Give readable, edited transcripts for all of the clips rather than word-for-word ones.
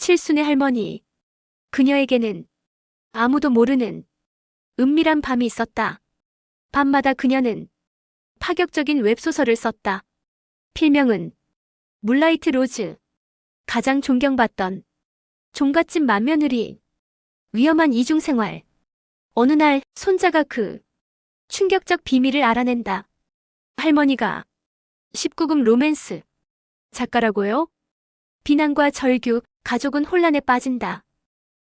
칠순의 할머니. 그녀에게는 아무도 모르는 은밀한 밤이 있었다. 밤마다 그녀는 파격적인 웹소설을 썼다. 필명은 물라이트 로즈. 가장 존경받던 종갓집 맏며느리. 위험한 이중생활. 어느 날 손자가 그 충격적 비밀을 알아낸다. 할머니가 19금 로맨스 작가라고요? 비난과 절규, 가족은 혼란에 빠진다.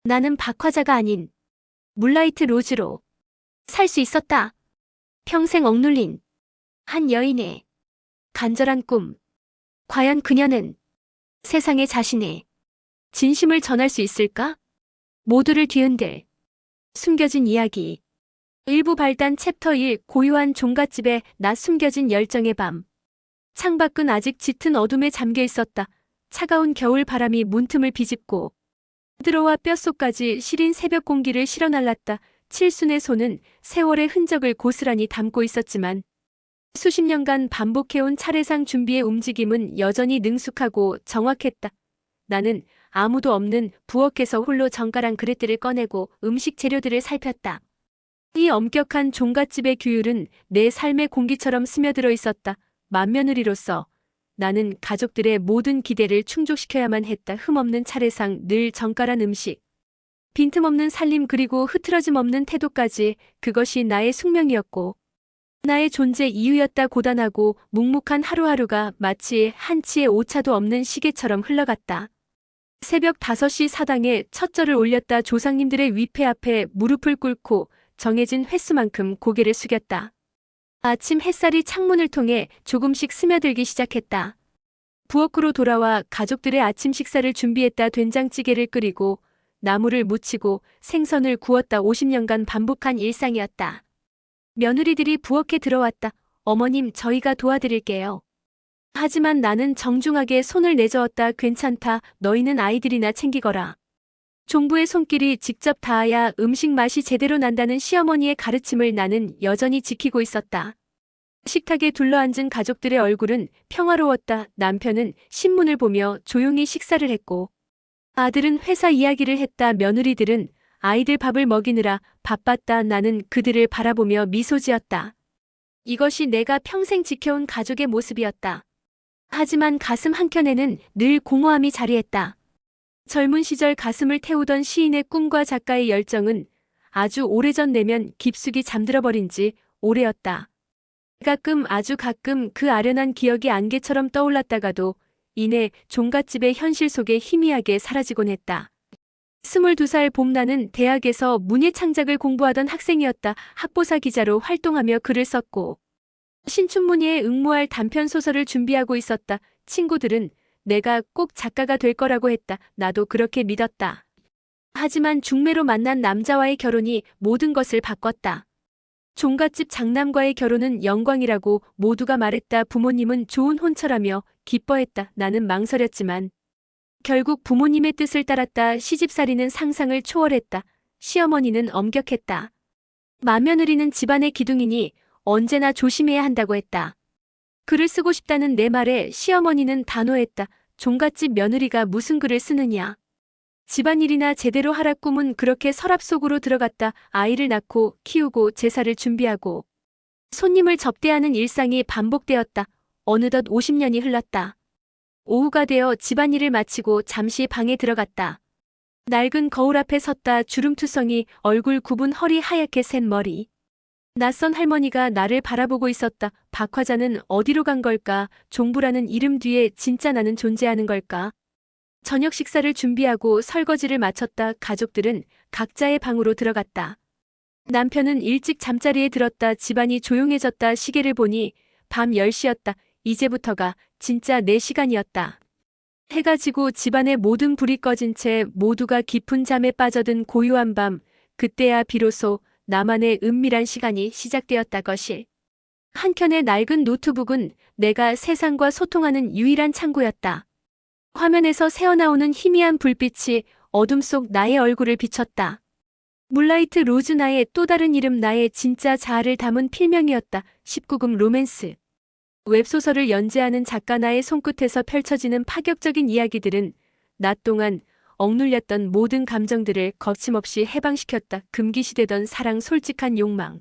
나는 박화자가 아닌 물라이트 로즈로 살 수 있었다. 평생 억눌린 한 여인의 간절한 꿈. 과연 그녀는 세상에 자신의 진심을 전할 수 있을까? 모두를 뒤흔들 숨겨진 이야기. 일부 발단 챕터 1. 고요한 종갓집에 나 숨겨진 열정의 밤. 창밖은 아직 짙은 어둠에 잠겨 있었다. 차가운 겨울 바람이 문틈을 비집고 들어와 뼛속까지 시린 새벽 공기를 실어날랐다. 칠순의 손은 세월의 흔적을 고스란히 담고 있었지만 수십 년간 반복해온 차례상 준비의 움직임은 여전히 능숙하고 정확했다. 나는 아무도 없는 부엌에서 홀로 정갈한 그릇들을 꺼내고 음식 재료들을 살폈다. 이 엄격한 종갓집의 규율은 내 삶의 공기처럼 스며들어 있었다. 맏며느리로서 나는 가족들의 모든 기대를 충족시켜야만 했다. 흠없는 차례상, 늘 정갈한 음식, 빈틈없는 살림, 그리고 흐트러짐 없는 태도까지. 그것이 나의 숙명이었고 나의 존재 이유였다. 고단하고 묵묵한 하루하루가 마치 한치의 오차도 없는 시계처럼 흘러갔다. 새벽 5시 사당에 첫 절을 올렸다. 조상님들의 위패 앞에 무릎을 꿇고 정해진 횟수만큼 고개를 숙였다. 아침 햇살이 창문을 통해 조금씩 스며들기 시작했다. 부엌으로 돌아와 가족들의 아침 식사를 준비했다. 된장찌개를 끓이고 나물을 무치고 생선을 구웠다. 50년간 반복한 일상이었다. 며느리들이 부엌에 들어왔다. 어머님, 저희가 도와드릴게요. 하지만 나는 정중하게 손을 내저었다. 괜찮다. 너희는 아이들이나 챙기거라. 종부의 손길이 직접 닿아야 음식 맛이 제대로 난다는 시어머니의 가르침을 나는 여전히 지키고 있었다. 식탁에 둘러앉은 가족들의 얼굴은 평화로웠다. 남편은 신문을 보며 조용히 식사를 했고 아들은 회사 이야기를 했다. 며느리들은 아이들 밥을 먹이느라 바빴다. 나는 그들을 바라보며 미소 지었다. 이것이 내가 평생 지켜온 가족의 모습이었다. 하지만 가슴 한켠에는 늘 공허함이 자리했다. 젊은 시절 가슴을 태우던 시인의 꿈과 작가의 열정은 아주 오래전 내면 깊숙이 잠들어버린 지 오래였다. 아주 가끔 그 아련한 기억이 안개처럼 떠올랐다가도 이내 종갓집의 현실 속에 희미하게 사라지곤 했다. 22살 봄, 나는 대학에서 문예창작을 공부하던 학생이었다. 학보사 기자로 활동하며 글을 썼고 신춘문예에 응모할 단편소설을 준비하고 있었다. 친구들은 내가 꼭 작가가 될 거라고 했다. 나도 그렇게 믿었다. 하지만 중매로 만난 남자와의 결혼이 모든 것을 바꿨다. 종갓집 장남과의 결혼은 영광이라고 모두가 말했다. 부모님은 좋은 혼처라며 기뻐했다. 나는 망설였지만 결국 부모님의 뜻을 따랐다. 시집살이는 상상을 초월했다. 시어머니는 엄격했다. 맏며느리는 집안의 기둥이니 언제나 조심해야 한다고 했다. 글을 쓰고 싶다는 내 말에 시어머니는 단호했다. 종갓집 며느리가 무슨 글을 쓰느냐. 집안일이나 제대로 하라. 꿈은 그렇게 서랍 속으로 들어갔다. 아이를 낳고 키우고 제사를 준비하고 손님을 접대하는 일상이 반복되었다. 어느덧 50년이 흘렀다. 오후가 되어 집안일을 마치고 잠시 방에 들어갔다. 낡은 거울 앞에 섰다. 주름투성이 얼굴 굽은 허리, 하얗게 센 머리. 낯선 할머니가 나를 바라보고 있었다. 박화자는 어디로 간 걸까? 종부라는 이름 뒤에 진짜 나는 존재하는 걸까? 저녁 식사를 준비하고 설거지를 마쳤다. 가족들은 각자의 방으로 들어갔다. 남편은 일찍 잠자리에 들었다. 집안이 조용해졌다. 시계를 보니 밤 10시였다. 이제부터가 진짜 내 시간이었다. 해가 지고 집안의 모든 불이 꺼진 채 모두가 깊은 잠에 빠져든 고요한 밤. 그때야 비로소 나만의 은밀한 시간이 시작되었다. 거실 한켠의 낡은 노트북은 내가 세상과 소통하는 유일한 창구였다. 화면에서 새어나오는 희미한 불빛이 어둠 속 나의 얼굴을 비췄다. 물라이트 로즈, 나의 또 다른 이름, 나의 진짜 자아를 담은 필명이었다. 19금 로맨스. 웹소설을 연재하는 작가 나의 손끝에서 펼쳐지는 파격적인 이야기들은 낮 동안 억눌렸던 모든 감정들을 거침없이 해방시켰다. 금기시되던 사랑, 솔직한 욕망.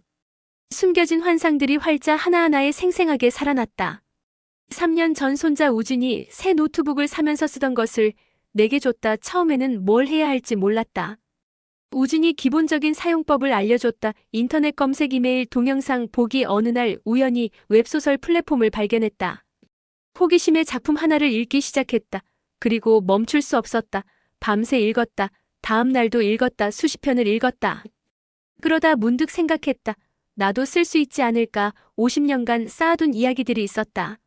숨겨진 환상들이 활자 하나하나에 생생하게 살아났다. 3년 전 손자 우진이 새 노트북을 사면서 쓰던 것을 내게 줬다. 처음에는 뭘 해야 할지 몰랐다. 우진이 기본적인 사용법을 알려줬다. 인터넷 검색, 이메일, 동영상 보기. 어느 날 우연히 웹소설 플랫폼을 발견했다. 호기심에 작품 하나를 읽기 시작했다. 그리고 멈출 수 없었다. 밤새 읽었다. 다음 날도 읽었다. 수십 편을 읽었다. 그러다 문득 생각했다. 나도 쓸 수 있지 않을까. 50년간 쌓아둔 이야기들이 있었다.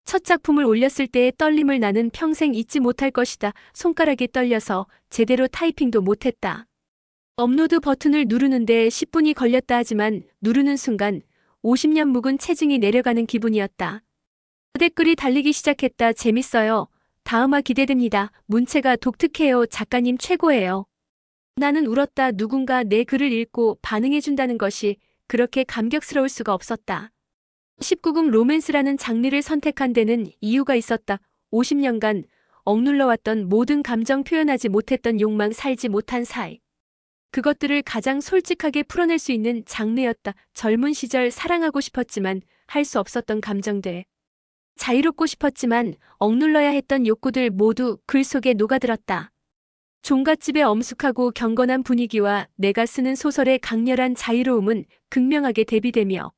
첫 작품을 올렸을 때의 떨림을 나는 평생 잊지 못할 것이다. 손가락이 떨려서 제대로 타이핑도 못했다. 업로드 버튼을 누르는데 10분이 걸렸다. 하지만 누르는 순간 50년 묵은 체증이 내려가는 기분이었다. 댓글이 달리기 시작했다. 재밌어요. 다음화 기대됩니다. 문체가 독특해요. 작가님 최고예요. 나는 울었다. 누군가 내 글을 읽고 반응해준다는 것이 그렇게 감격스러울 수가 없었다. 19금 로맨스라는 장르를 선택한 데는 이유가 있었다. 50년간 억눌러왔던 모든 감정, 표현하지 못했던 욕망, 살지 못한 삶. 그것들을 가장 솔직하게 풀어낼 수 있는 장르였다. 젊은 시절 사랑하고 싶었지만 할 수 없었던 감정들. 자유롭고 싶었지만 억눌러야 했던 욕구들 모두 글 속에 녹아들었다. 종갓집의 엄숙하고 경건한 분위기와 내가 쓰는 소설의 강렬한 자유로움은 극명하게 대비되며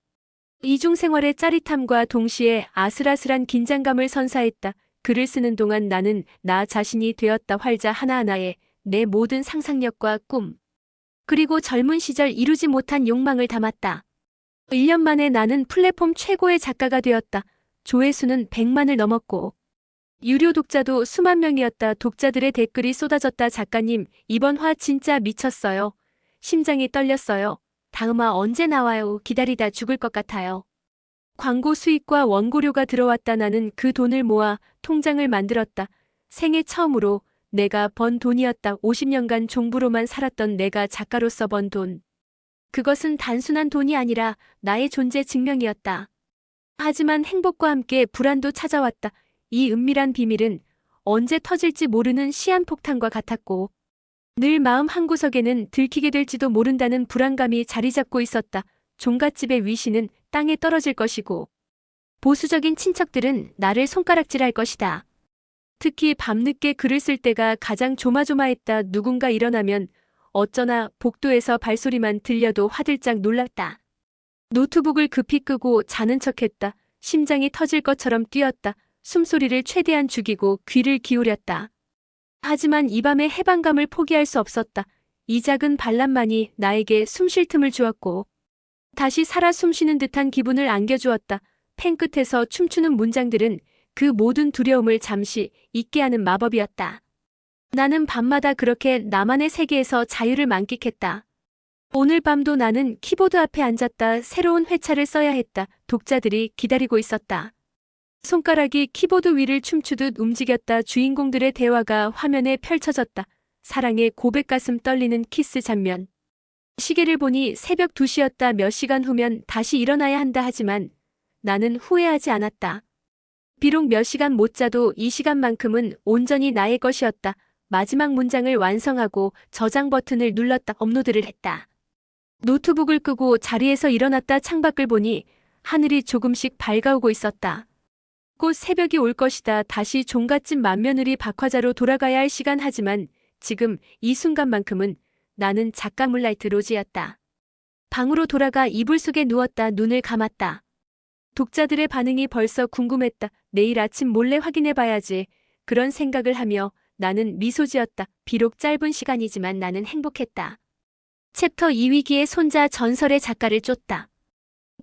이중생활의 짜릿함과 동시에 아슬아슬한 긴장감을 선사했다. 글을 쓰는 동안 나는 나 자신이 되었다. 활자 하나하나에 내 모든 상상력과 꿈, 그리고 젊은 시절 이루지 못한 욕망을 담았다. 1년 만에 나는 플랫폼 최고의 작가가 되었다. 조회수는 100만을 넘었고 유료 독자도 수만 명이었다. 독자들의 댓글이 쏟아졌다. 작가님, 이번 화 진짜 미쳤어요. 심장이 떨렸어요. 다음화 언제 나와요? 기다리다 죽을 것 같아요. 광고 수익과 원고료가 들어왔다. 나는 그 돈을 모아 통장을 만들었다. 생애 처음으로 내가 번 돈이었다. 50년간 종부로만 살았던 내가 작가로서 번 돈. 그것은 단순한 돈이 아니라 나의 존재 증명이었다. 하지만 행복과 함께 불안도 찾아왔다. 이 은밀한 비밀은 언제 터질지 모르는 시한폭탄과 같았고 늘 마음 한구석에는 들키게 될지도 모른다는 불안감이 자리 잡고 있었다. 종갓집의 위신은 땅에 떨어질 것이고 보수적인 친척들은 나를 손가락질할 것이다. 특히 밤늦게 글을 쓸 때가 가장 조마조마했다. 누군가 일어나면 어쩌나 복도에서 발소리만 들려도 화들짝 놀랐다. 노트북을 급히 끄고 자는 척했다. 심장이 터질 것처럼 뛰었다. 숨소리를 최대한 죽이고 귀를 기울였다. 하지만 이 밤의 해방감을 포기할 수 없었다. 이 작은 반란만이 나에게 숨쉴 틈을 주었고 다시 살아 숨쉬는 듯한 기분을 안겨주었다. 펜 끝에서 춤추는 문장들은 그 모든 두려움을 잠시 잊게 하는 마법이었다. 나는 밤마다 그렇게 나만의 세계에서 자유를 만끽했다. 오늘 밤도 나는 키보드 앞에 앉았다. 새로운 회차를 써야 했다. 독자들이 기다리고 있었다. 손가락이 키보드 위를 춤추듯 움직였다. 주인공들의 대화가 화면에 펼쳐졌다. 사랑의 고백, 가슴 떨리는 키스 장면. 시계를 보니 새벽 2시였다. 몇 시간 후면 다시 일어나야 한다. 하지만 나는 후회하지 않았다. 비록 몇 시간 못 자도 이 시간만큼은 온전히 나의 것이었다. 마지막 문장을 완성하고 저장 버튼을 눌렀다. 업로드를 했다. 노트북을 끄고 자리에서 일어났다. 창밖을 보니 하늘이 조금씩 밝아오고 있었다. 곧 새벽이 올 것이다. 다시 종갓집 맏며느리 박화자로 돌아가야 할 시간. 하지만 지금 이 순간만큼은 나는 작가 물라이트 로지였다. 방으로 돌아가 이불 속에 누웠다. 눈을 감았다. 독자들의 반응이 벌써 궁금했다. 내일 아침 몰래 확인해 봐야지. 그런 생각을 하며 나는 미소 지었다. 비록 짧은 시간이지만 나는 행복했다. 챕터 2. 위기의 손자. 전설의 작가를 쫓다.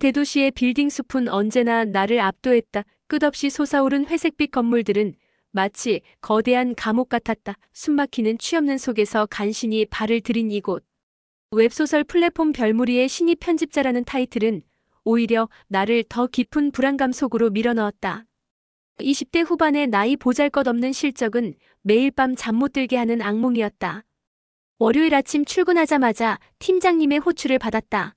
대도시의 빌딩 숲은 언제나 나를 압도했다. 끝없이 솟아오른 회색빛 건물들은 마치 거대한 감옥 같았다. 숨막히는 취업는 속에서 간신히 발을 들인 이곳. 웹소설 플랫폼 별무리의 신입 편집자라는 타이틀은 오히려 나를 더 깊은 불안감 속으로 밀어넣었다. 20대 후반의 나이 보잘것없는 실적은 매일 밤 잠 못 들게 하는 악몽이었다. 월요일 아침 출근하자마자 팀장님의 호출을 받았다.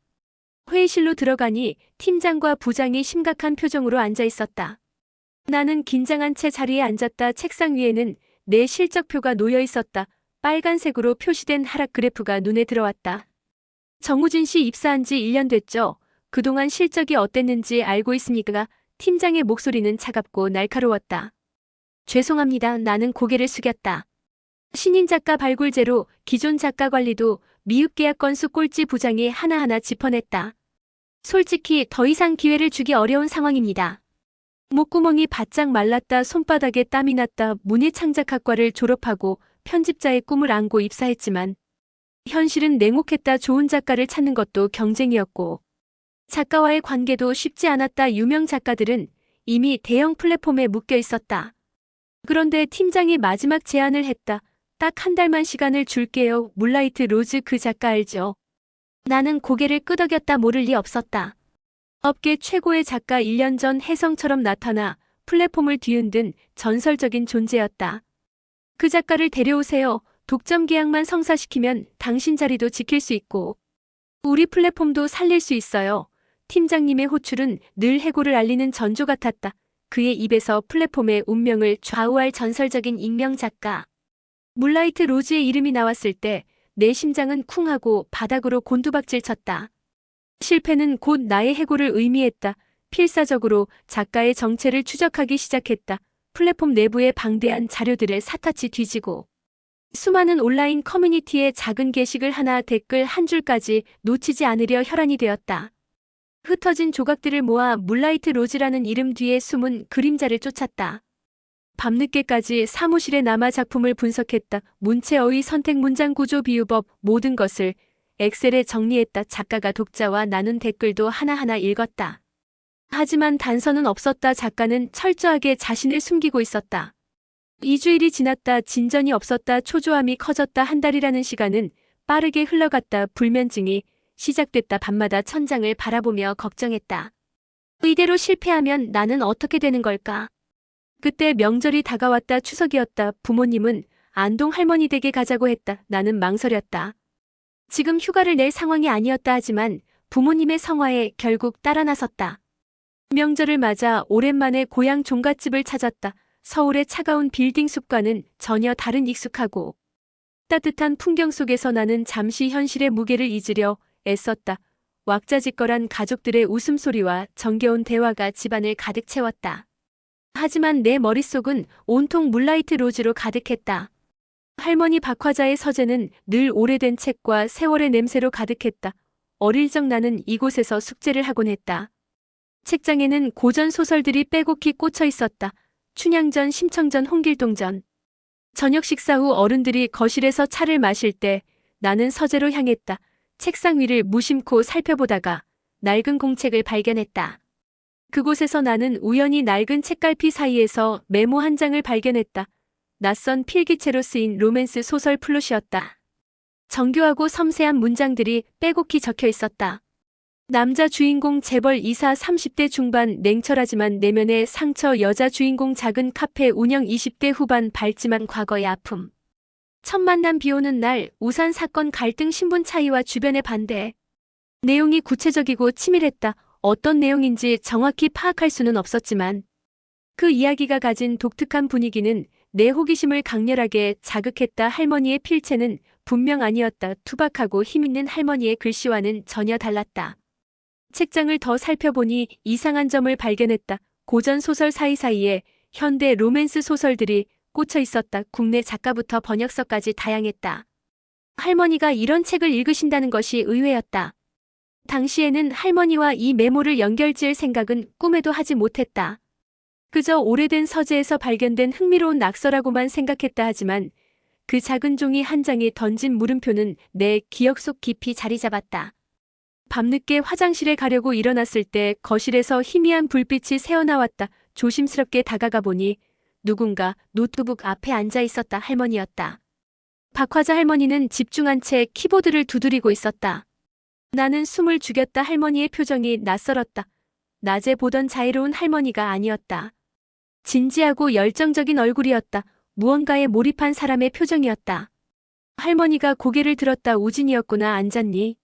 회의실로 들어가니 팀장과 부장이 심각한 표정으로 앉아 있었다. 나는 긴장한 채 자리에 앉았다. 책상 위에는 내 실적표가 놓여 있었다. 빨간색으로 표시된 하락 그래프가 눈에 들어왔다. 정우진 씨 입사한 지 1년 됐죠. 그동안 실적이 어땠는지 알고 있습니까? 팀장의 목소리는 차갑고 날카로웠다. 죄송합니다. 나는 고개를 숙였다. 신인 작가 발굴 제로, 기존 작가 관리도 미흡 계약 건수 꼴찌 부장이 하나하나 짚어냈다. 솔직히 더 이상 기회를 주기 어려운 상황입니다. 목구멍이 바짝 말랐다. 손바닥에 땀이 났다. 문예창작학과를 졸업하고 편집자의 꿈을 안고 입사했지만 현실은 냉혹했다. 좋은 작가를 찾는 것도 경쟁이었고 작가와의 관계도 쉽지 않았다. 유명 작가들은 이미 대형 플랫폼에 묶여 있었다. 그런데 팀장이 마지막 제안을 했다. 딱 한 달만 시간을 줄게요. 문라이트 로즈 그 작가 알죠? 나는 고개를 끄덕였다. 모를 리 없었다. 업계 최고의 작가 1년 전 혜성처럼 나타나 플랫폼을 뒤흔든 전설적인 존재였다. 그 작가를 데려오세요. 독점 계약만 성사시키면 당신 자리도 지킬 수 있고 우리 플랫폼도 살릴 수 있어요. 팀장님의 호출은 늘 해고를 알리는 전조 같았다. 그의 입에서 플랫폼의 운명을 좌우할 전설적인 익명 작가. 문라이트 로즈의 이름이 나왔을 때 내 심장은 쿵하고 바닥으로 곤두박질 쳤다. 실패는 곧 나의 해고를 의미했다. 필사적으로 작가의 정체를 추적하기 시작했다. 플랫폼 내부의 방대한 자료들을 샅샅이 뒤지고 수많은 온라인 커뮤니티의 작은 게시글 하나 댓글 한 줄까지 놓치지 않으려 혈안이 되었다. 흩어진 조각들을 모아 문라이트 로즈라는 이름 뒤에 숨은 그림자를 쫓았다. 밤늦게까지 사무실에 남아 작품을 분석했다. 문체 어휘 선택 문장 구조 비유법 모든 것을 엑셀에 정리했다. 작가가 독자와 나눈 댓글도 하나하나 읽었다. 하지만 단서는 없었다. 작가는 철저하게 자신을 숨기고 있었다. 2주일이 지났다. 진전이 없었다. 초조함이 커졌다. 한 달이라는 시간은 빠르게 흘러갔다. 불면증이 시작됐다. 밤마다 천장을 바라보며 걱정했다. 이대로 실패하면 나는 어떻게 되는 걸까? 그때 명절이 다가왔다. 추석이었다. 부모님은 안동 할머니 댁에 가자고 했다. 나는 망설였다. 지금 휴가를 낼 상황이 아니었다. 하지만 부모님의 성화에 결국 따라 나섰다. 명절을 맞아 오랜만에 고향 종갓집을 찾았다. 서울의 차가운 빌딩 숲과는 전혀 다른 익숙하고 따뜻한 풍경 속에서 나는 잠시 현실의 무게를 잊으려 애썼다. 왁자지껄한 가족들의 웃음소리와 정겨운 대화가 집안을 가득 채웠다. 하지만 내 머릿속은 온통 문라이트 로즈로 가득했다. 할머니 박화자의 서재는 늘 오래된 책과 세월의 냄새로 가득했다. 어릴 적 나는 이곳에서 숙제를 하곤 했다. 책장에는 고전 소설들이 빼곡히 꽂혀 있었다. 춘향전, 심청전, 홍길동전. 저녁 식사 후 어른들이 거실에서 차를 마실 때 나는 서재로 향했다. 책상 위를 무심코 살펴보다가 낡은 공책을 발견했다. 그곳에서 나는 우연히 낡은 책갈피 사이에서 메모 한 장을 발견했다. 낯선 필기체로 쓰인 로맨스 소설 플롯이었다. 정교하고 섬세한 문장들이 빼곡히 적혀 있었다. 남자 주인공 재벌 이사 30대 중반 냉철하지만 내면의 상처 여자 주인공 작은 카페 운영 20대 후반 밝지만 과거의 아픔. 첫 만남 비 오는 날 우산 사건 갈등 신분 차이와 주변의 반대. 내용이 구체적이고 치밀했다. 어떤 내용인지 정확히 파악할 수는 없었지만 그 이야기가 가진 독특한 분위기는 내 호기심을 강렬하게 자극했다. 할머니의 필체는 분명 아니었다. 투박하고 힘있는 할머니의 글씨와는 전혀 달랐다. 책장을 더 살펴보니 이상한 점을 발견했다. 고전 소설 사이사이에 현대 로맨스 소설들이 꽂혀 있었다. 국내 작가부터 번역서까지 다양했다. 할머니가 이런 책을 읽으신다는 것이 의외였다. 당시에는 할머니와 이 메모를 연결지을 생각은 꿈에도 하지 못했다. 그저 오래된 서재에서 발견된 흥미로운 낙서라고만 생각했다. 하지만 그 작은 종이 한 장에 던진 물음표는 내 기억 속 깊이 자리 잡았다. 밤늦게 화장실에 가려고 일어났을 때 거실에서 희미한 불빛이 새어나왔다. 조심스럽게 다가가 보니 누군가 노트북 앞에 앉아 있었다. 할머니였다. 박화자 할머니는 집중한 채 키보드를 두드리고 있었다. 나는 숨을 죽였다. 할머니의 표정이 낯설었다. 낮에 보던 자애로운 할머니가 아니었다. 진지하고 열정적인 얼굴이었다. 무언가에 몰입한 사람의 표정이었다. 할머니가 고개를 들었다. 우진이었구나. 앉았니?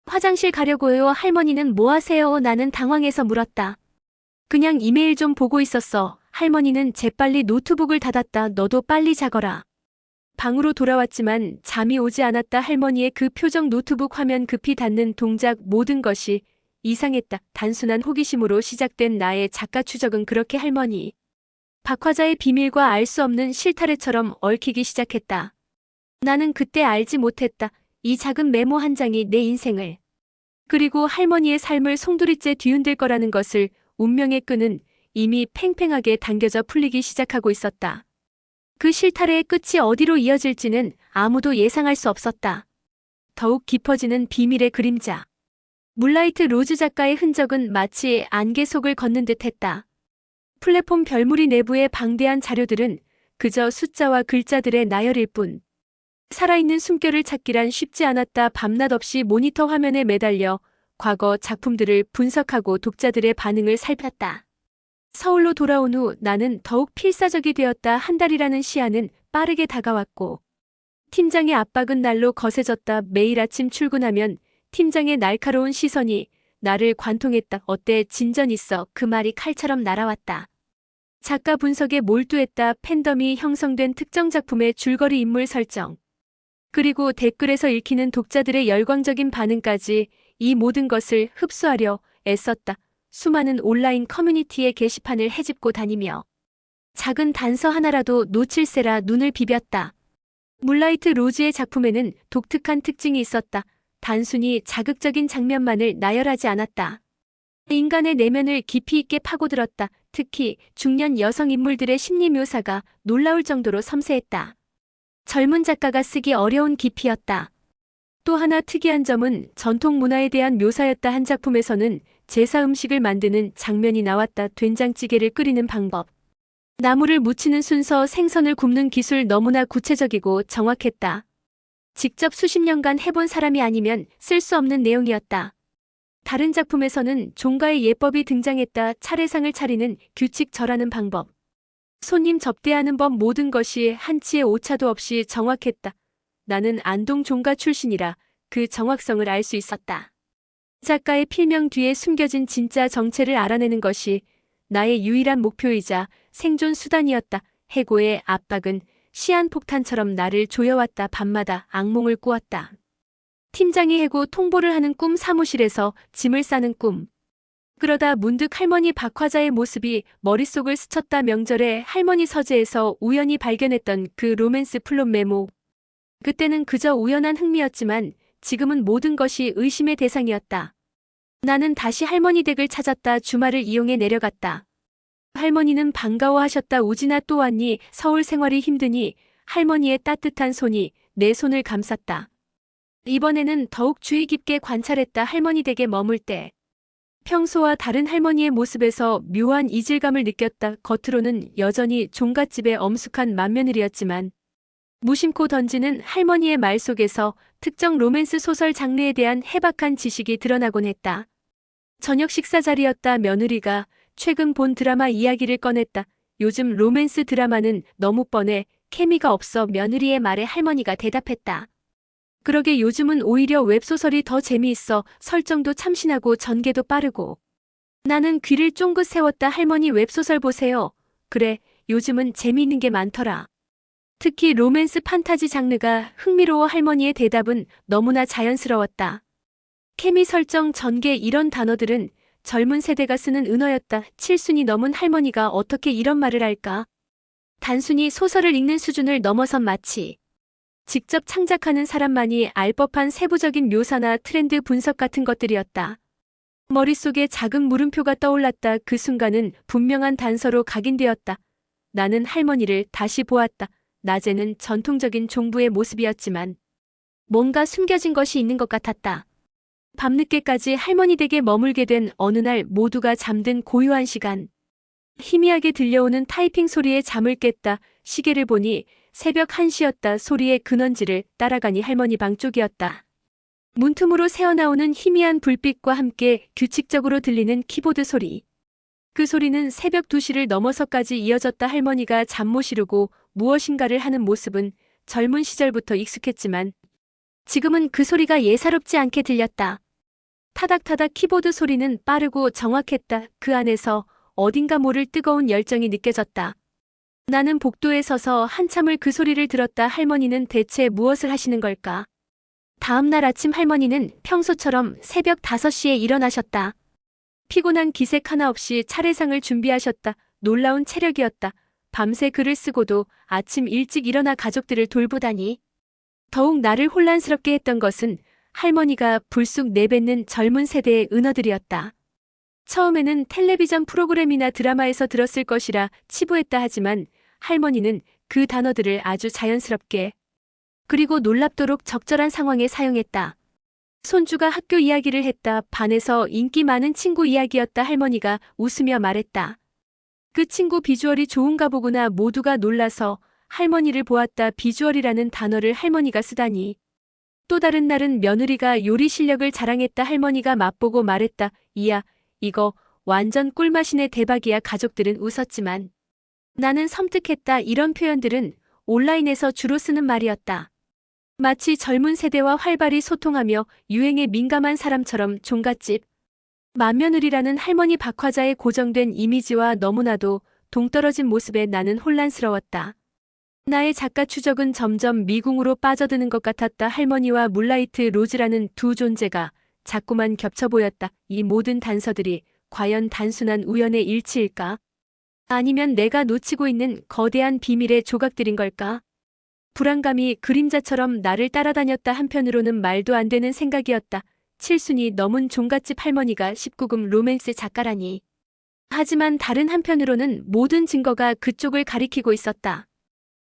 화장실 가려고요. 할머니는 뭐 하세요? 나는 당황해서 물었다. 그냥 이메일 좀 보고 있었어. 할머니는 재빨리 노트북을 닫았다. 너도 빨리 자거라. 방으로 돌아왔지만 잠이 오지 않았다. 할머니의 그 표정, 노트북 화면 급히 닫는 동작, 모든 것이 이상했다. 단순한 호기심으로 시작된 나의 작가 추적은 그렇게 할머니 박화자의 비밀과 알 수 없는 실타래처럼 얽히기 시작했다. 나는 그때 알지 못했다. 이 작은 메모 한 장이 내 인생을, 그리고 할머니의 삶을 송두리째 뒤흔들 거라는 것을. 운명의 끈은 이미 팽팽하게 당겨져 풀리기 시작하고 있었다. 그 실타래의 끝이 어디로 이어질지는 아무도 예상할 수 없었다. 더욱 깊어지는 비밀의 그림자. 물라이트 로즈 작가의 흔적은 마치 안개 속을 걷는 듯했다. 플랫폼 별무리 내부의 방대한 자료들은 그저 숫자와 글자들의 나열일 뿐. 살아있는 숨결을 찾기란 쉽지 않았다. 밤낮 없이 모니터 화면에 매달려 과거 작품들을 분석하고 독자들의 반응을 살폈다. 서울로 돌아온 후 나는 더욱 필사적이 되었다. 한 달이라는 시한은 빠르게 다가왔고 팀장의 압박은 날로 거세졌다. 매일 아침 출근하면 팀장의 날카로운 시선이 나를 관통했다. 어때? 진전 있어? 그 말이 칼처럼 날아왔다. 작가 분석에 몰두했다. 팬덤이 형성된 특정 작품의 줄거리, 인물 설정, 그리고 댓글에서 읽히는 독자들의 열광적인 반응까지, 이 모든 것을 흡수하려 애썼다. 수많은 온라인 커뮤니티의 게시판을 헤집고 다니며 작은 단서 하나라도 놓칠세라 눈을 비볐다. 물라이트 로즈의 작품에는 독특한 특징이 있었다. 단순히 자극적인 장면만을 나열하지 않았다. 인간의 내면을 깊이 있게 파고들었다. 특히 중년 여성 인물들의 심리 묘사가 놀라울 정도로 섬세했다. 젊은 작가가 쓰기 어려운 깊이였다. 또 하나 특이한 점은 전통 문화에 대한 묘사였다. 한 작품에서는 제사 음식을 만드는 장면이 나왔다. 된장찌개를 끓이는 방법, 나물을 무치는 순서, 생선을 굽는 기술, 너무나 구체적이고 정확했다. 직접 수십 년간 해본 사람이 아니면 쓸 수 없는 내용이었다. 다른 작품에서는 종가의 예법이 등장했다. 차례상을 차리는 규칙, 절하는 방법, 손님 접대하는 법, 모든 것이 한치의 오차도 없이 정확했다. 나는 안동 종가 출신이라 그 정확성을 알 수 있었다. 작가의 필명 뒤에 숨겨진 진짜 정체를 알아내는 것이 나의 유일한 목표이자 생존 수단이었다. 해고의 압박은 시한폭탄처럼 나를 조여왔다. 밤마다 악몽을 꾸었다. 팀장이 해고 통보를 하는 꿈, 사무실에서 짐을 싸는 꿈. 그러다 문득 할머니 박화자의 모습이 머릿속을 스쳤다. 명절에 할머니 서재에서 우연히 발견했던 그 로맨스 플롯 메모. 그때는 그저 우연한 흥미였지만 지금은 모든 것이 의심의 대상이었다. 나는 다시 할머니 댁을 찾았다. 주말을 이용해 내려갔다. 할머니는 반가워하셨다. 우진아, 또 왔니? 서울 생활이 힘드니? 할머니의 따뜻한 손이 내 손을 감쌌다. 이번에는 더욱 주의 깊게 관찰했다. 할머니 댁에 머물 때 평소와 다른 할머니의 모습에서 묘한 이질감을 느꼈다. 겉으로는 여전히 종갓집의 엄숙한 맏며느리였지만 무심코 던지는 할머니의 말 속에서 특정 로맨스 소설 장르에 대한 해박한 지식이 드러나곤 했다. 저녁 식사 자리였다. 며느리가 최근 본 드라마 이야기를 꺼냈다. 요즘 로맨스 드라마는 너무 뻔해. 케미가 없어. 며느리의 말에 할머니가 대답했다. 그러게 요즘은 오히려 웹소설이 더 재미있어. 설정도 참신하고 전개도 빠르고. 나는 귀를 쫑긋 세웠다. 할머니 웹소설 보세요. 그래, 요즘은 재미있는 게 많더라. 특히 로맨스 판타지 장르가 흥미로워. 할머니의 대답은 너무나 자연스러웠다. 케미, 설정, 전개, 이런 단어들은 젊은 세대가 쓰는 은어였다. 7순이 넘은 할머니가 어떻게 이런 말을 할까? 단순히 소설을 읽는 수준을 넘어선 마치 직접 창작하는 사람만이 알 법한 세부적인 묘사나 트렌드 분석 같은 것들이었다. 머릿속에 작은 물음표가 떠올랐다. 그 순간은 분명한 단서로 각인되었다. 나는 할머니를 다시 보았다. 낮에는 전통적인 종부의 모습이었지만 뭔가 숨겨진 것이 있는 것 같았다. 밤늦게까지 할머니 댁에 머물게 된 어느 날, 모두가 잠든 고요한 시간. 희미하게 들려오는 타이핑 소리에 잠을 깼다. 시계를 보니 새벽 1시였다. 소리의 근원지를 따라가니 할머니 방 쪽이었다. 문틈으로 새어나오는 희미한 불빛과 함께 규칙적으로 들리는 키보드 소리. 그 소리는 새벽 2시를 넘어서까지 이어졌다. 할머니가 잠 못 이루고 무엇인가를 하는 모습은 젊은 시절부터 익숙했지만 지금은 그 소리가 예사롭지 않게 들렸다. 타닥타닥 키보드 소리는 빠르고 정확했다. 그 안에서 어딘가 모를 뜨거운 열정이 느껴졌다. 나는 복도에 서서 한참을 그 소리를 들었다. 할머니는 대체 무엇을 하시는 걸까? 다음 날 아침 할머니는 평소처럼 새벽 5시에 일어나셨다. 피곤한 기색 하나 없이 차례상을 준비하셨다. 놀라운 체력이었다. 밤새 글을 쓰고도 아침 일찍 일어나 가족들을 돌보다니. 더욱 나를 혼란스럽게 했던 것은 할머니가 불쑥 내뱉는 젊은 세대의 은어들이었다. 처음에는 텔레비전 프로그램이나 드라마에서 들었을 것이라 치부했다 하지만 할머니는 그 단어들을 아주 자연스럽게 그리고 놀랍도록 적절한 상황에 사용했다. 손주가 학교 이야기를 했다. 반에서 인기 많은 친구 이야기였다. 할머니가 웃으며 말했다. 그 친구 비주얼이 좋은가 보구나. 모두가 놀라서 할머니를 보았다. 비주얼이라는 단어를 할머니가 쓰다니. 또 다른 날은 며느리가 요리 실력을 자랑했다. 할머니가 맛보고 말했다. 이야, 이거 완전 꿀맛이네. 대박이야. 가족들은 웃었지만 나는 섬뜩했다. 이런 표현들은 온라인에서 주로 쓰는 말이었다. 마치 젊은 세대와 활발히 소통하며 유행에 민감한 사람처럼 종갓집 맏며느리라는 할머니 박화자의 고정된 이미지와 너무나도 동떨어진 모습에 나는 혼란스러웠다. 나의 작가 추적은 점점 미궁으로 빠져드는 것 같았다. 할머니와 물라이트 로즈라는 두 존재가 자꾸만 겹쳐 보였다. 이 모든 단서들이 과연 단순한 우연의 일치일까? 아니면 내가 놓치고 있는 거대한 비밀의 조각들인 걸까? 불안감이 그림자처럼 나를 따라다녔다. 한편으로는 말도 안 되는 생각이었다. 칠순이 넘은 종갓집 할머니가 19금 로맨스 작가라니. 하지만 다른 한편으로는 모든 증거가 그쪽을 가리키고 있었다.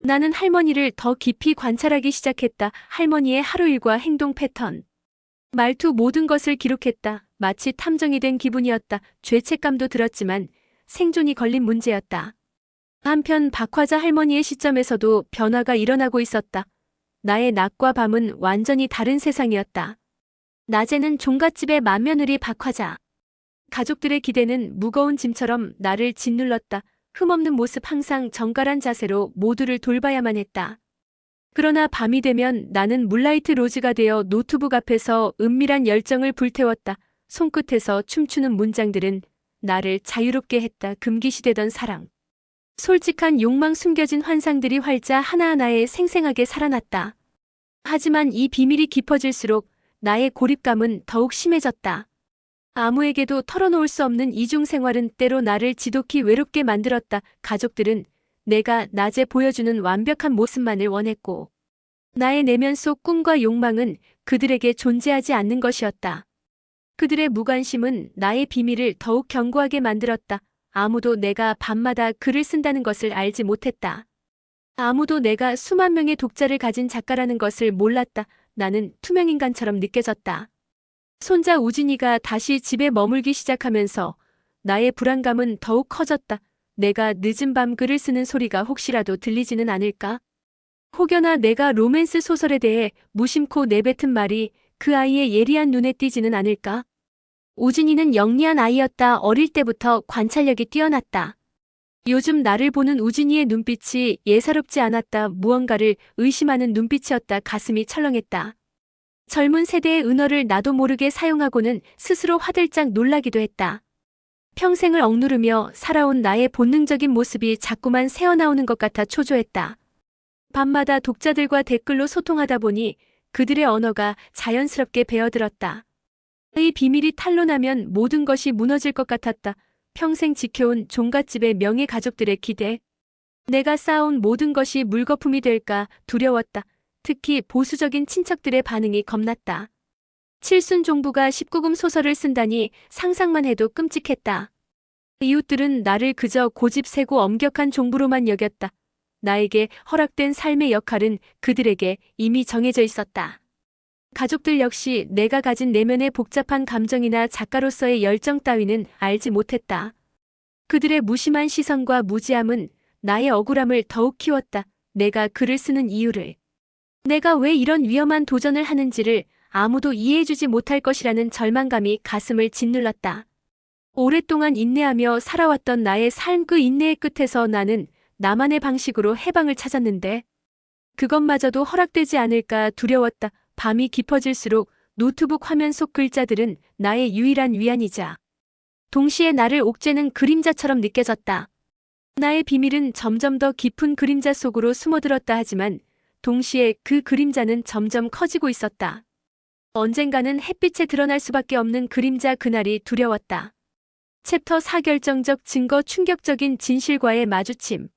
나는 할머니를 더 깊이 관찰하기 시작했다. 할머니의 하루일과 행동 패턴, 말투 모든 것을 기록했다. 마치 탐정이 된 기분이었다. 죄책감도 들었지만 생존이 걸린 문제였다. 한편 박화자 할머니의 시점에서도 변화가 일어나고 있었다. 나의 낮과 밤은 완전히 다른 세상이었다. 낮에는 종갓집의 맏며느리 박화자. 가족들의 기대는 무거운 짐처럼 나를 짓눌렀다. 흠없는 모습, 항상 정갈한 자세로 모두를 돌봐야만 했다. 그러나 밤이 되면 나는 물라이트 로즈가 되어 노트북 앞에서 은밀한 열정을 불태웠다. 손끝에서 춤추는 문장들은 나를 자유롭게 했다. 금기시되던 사랑, 솔직한 욕망, 숨겨진 환상들이 활자 하나하나에 생생하게 살아났다. 하지만 이 비밀이 깊어질수록 나의 고립감은 더욱 심해졌다. 아무에게도 털어놓을 수 없는 이중 생활은 때로 나를 지독히 외롭게 만들었다. 가족들은 내가 낮에 보여주는 완벽한 모습만을 원했고 나의 내면 속 꿈과 욕망은 그들에게 존재하지 않는 것이었다. 그들의 무관심은 나의 비밀을 더욱 견고하게 만들었다. 아무도 내가 밤마다 글을 쓴다는 것을 알지 못했다. 아무도 내가 수만 명의 독자를 가진 작가라는 것을 몰랐다. 나는 투명인간처럼 느껴졌다. 손자 우진이가 다시 집에 머물기 시작하면서 나의 불안감은 더욱 커졌다. 내가 늦은 밤 글을 쓰는 소리가 혹시라도 들리지는 않을까? 혹여나 내가 로맨스 소설에 대해 무심코 내뱉은 말이 그 아이의 예리한 눈에 띄지는 않을까? 우진이는 영리한 아이였다. 어릴 때부터 관찰력이 뛰어났다. 요즘 나를 보는 우진이의 눈빛이 예사롭지 않았다. 무언가를 의심하는 눈빛이었다. 가슴이 철렁했다. 젊은 세대의 은어를 나도 모르게 사용하고는 스스로 화들짝 놀라기도 했다. 평생을 억누르며 살아온 나의 본능적인 모습이 자꾸만 새어나오는 것 같아 초조했다. 밤마다 독자들과 댓글로 소통하다 보니 그들의 언어가 자연스럽게 배어들었다. 이 비밀이 탄로나면 모든 것이 무너질 것 같았다. 평생 지켜온 종갓집의 명예, 가족들의 기대. 내가 쌓아온 모든 것이 물거품이 될까 두려웠다. 특히 보수적인 친척들의 반응이 겁났다. 칠순 종부가 19금 소설을 쓴다니 상상만 해도 끔찍했다. 이웃들은 나를 그저 고집세고 엄격한 종부로만 여겼다. 나에게 허락된 삶의 역할은 그들에게 이미 정해져 있었다. 가족들 역시 내가 가진 내면의 복잡한 감정이나 작가로서의 열정 따위는 알지 못했다. 그들의 무심한 시선과 무지함은 나의 억울함을 더욱 키웠다. 내가 글을 쓰는 이유를, 내가 왜 이런 위험한 도전을 하는지를 아무도 이해해주지 못할 것이라는 절망감이 가슴을 짓눌렀다. 오랫동안 인내하며 살아왔던 나의 삶, 그 인내의 끝에서 나는 나만의 방식으로 해방을 찾았는데 그것마저도 허락되지 않을까 두려웠다. 밤이 깊어질수록 노트북 화면 속 글자들은 나의 유일한 위안이자 동시에 나를 옥죄는 그림자처럼 느껴졌다. 나의 비밀은 점점 더 깊은 그림자 속으로 숨어들었다 하지만 동시에 그 그림자는 점점 커지고 있었다. 언젠가는 햇빛에 드러날 수밖에 없는 그림자 그날이 두려웠다. 챕터 4 결정적 증거 충격적인 진실과의 마주침.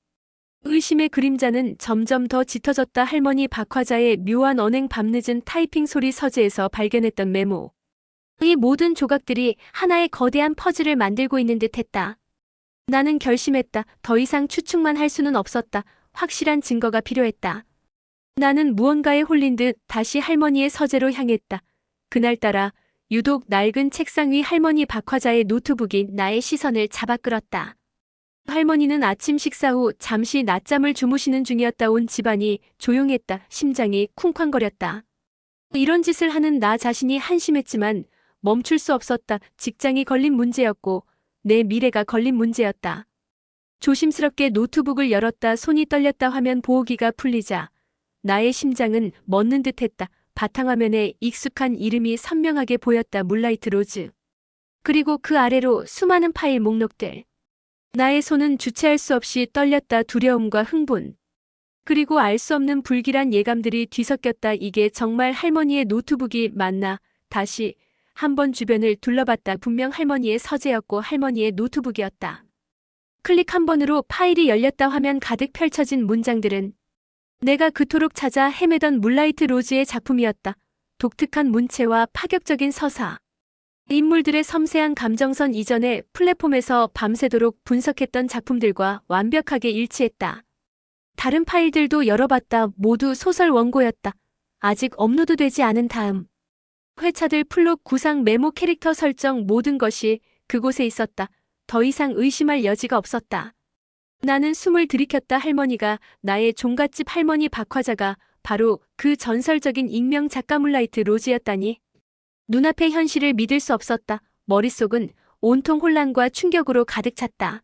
의심의 그림자는 점점 더 짙어졌다. 할머니 박화자의 묘한 언행 밤늦은 타이핑 소리 서재에서 발견했던 메모. 이 모든 조각들이 하나의 거대한 퍼즐을 만들고 있는 듯했다. 나는 결심했다. 더 이상 추측만 할 수는 없었다. 확실한 증거가 필요했다. 나는 무언가에 홀린 듯 다시 할머니의 서재로 향했다. 그날따라 유독 낡은 책상 위 할머니 박화자의 노트북이 나의 시선을 잡아 끌었다. 할머니는 아침 식사 후 잠시 낮잠을 주무시는 중이었다. 온 집안이 조용했다. 심장이 쿵쾅거렸다. 이런 짓을 하는 나 자신이 한심했지만 멈출 수 없었다. 직장이 걸린 문제였고 내 미래가 걸린 문제였다. 조심스럽게 노트북을 열었다. 손이 떨렸다. 화면 보호기가 풀리자 나의 심장은 멎는 듯했다. 바탕화면에 익숙한 이름이 선명하게 보였다. 물라이트 로즈. 그리고 그 아래로 수많은 파일 목록들. 나의 손은 주체할 수 없이 떨렸다. 두려움과 흥분. 그리고 알 수 없는 불길한 예감들이 뒤섞였다. 이게 정말 할머니의 노트북이 맞나? 다시 한번 주변을 둘러봤다. 분명 할머니의 서재였고 할머니의 노트북이었다. 클릭 한 번으로 파일이 열렸다. 화면 가득 펼쳐진 문장들은 내가 그토록 찾아 헤매던 물라이트 로즈의 작품이었다. 독특한 문체와 파격적인 서사. 인물들의 섬세한 감정선 이전에 플랫폼에서 밤새도록 분석했던 작품들과 완벽하게 일치했다. 다른 파일들도 열어봤다. 모두 소설 원고였다. 아직 업로드되지 않은 다음. 회차들 플롯 구상 메모 캐릭터 설정 모든 것이 그곳에 있었다. 더 이상 의심할 여지가 없었다. 나는 숨을 들이켰다. 할머니가 나의 종갓집 할머니 박화자가 바로 그 전설적인 익명 작가 물라이트 로즈였다니. 눈앞의 현실을 믿을 수 없었다. 머릿속은 온통 혼란과 충격으로 가득 찼다.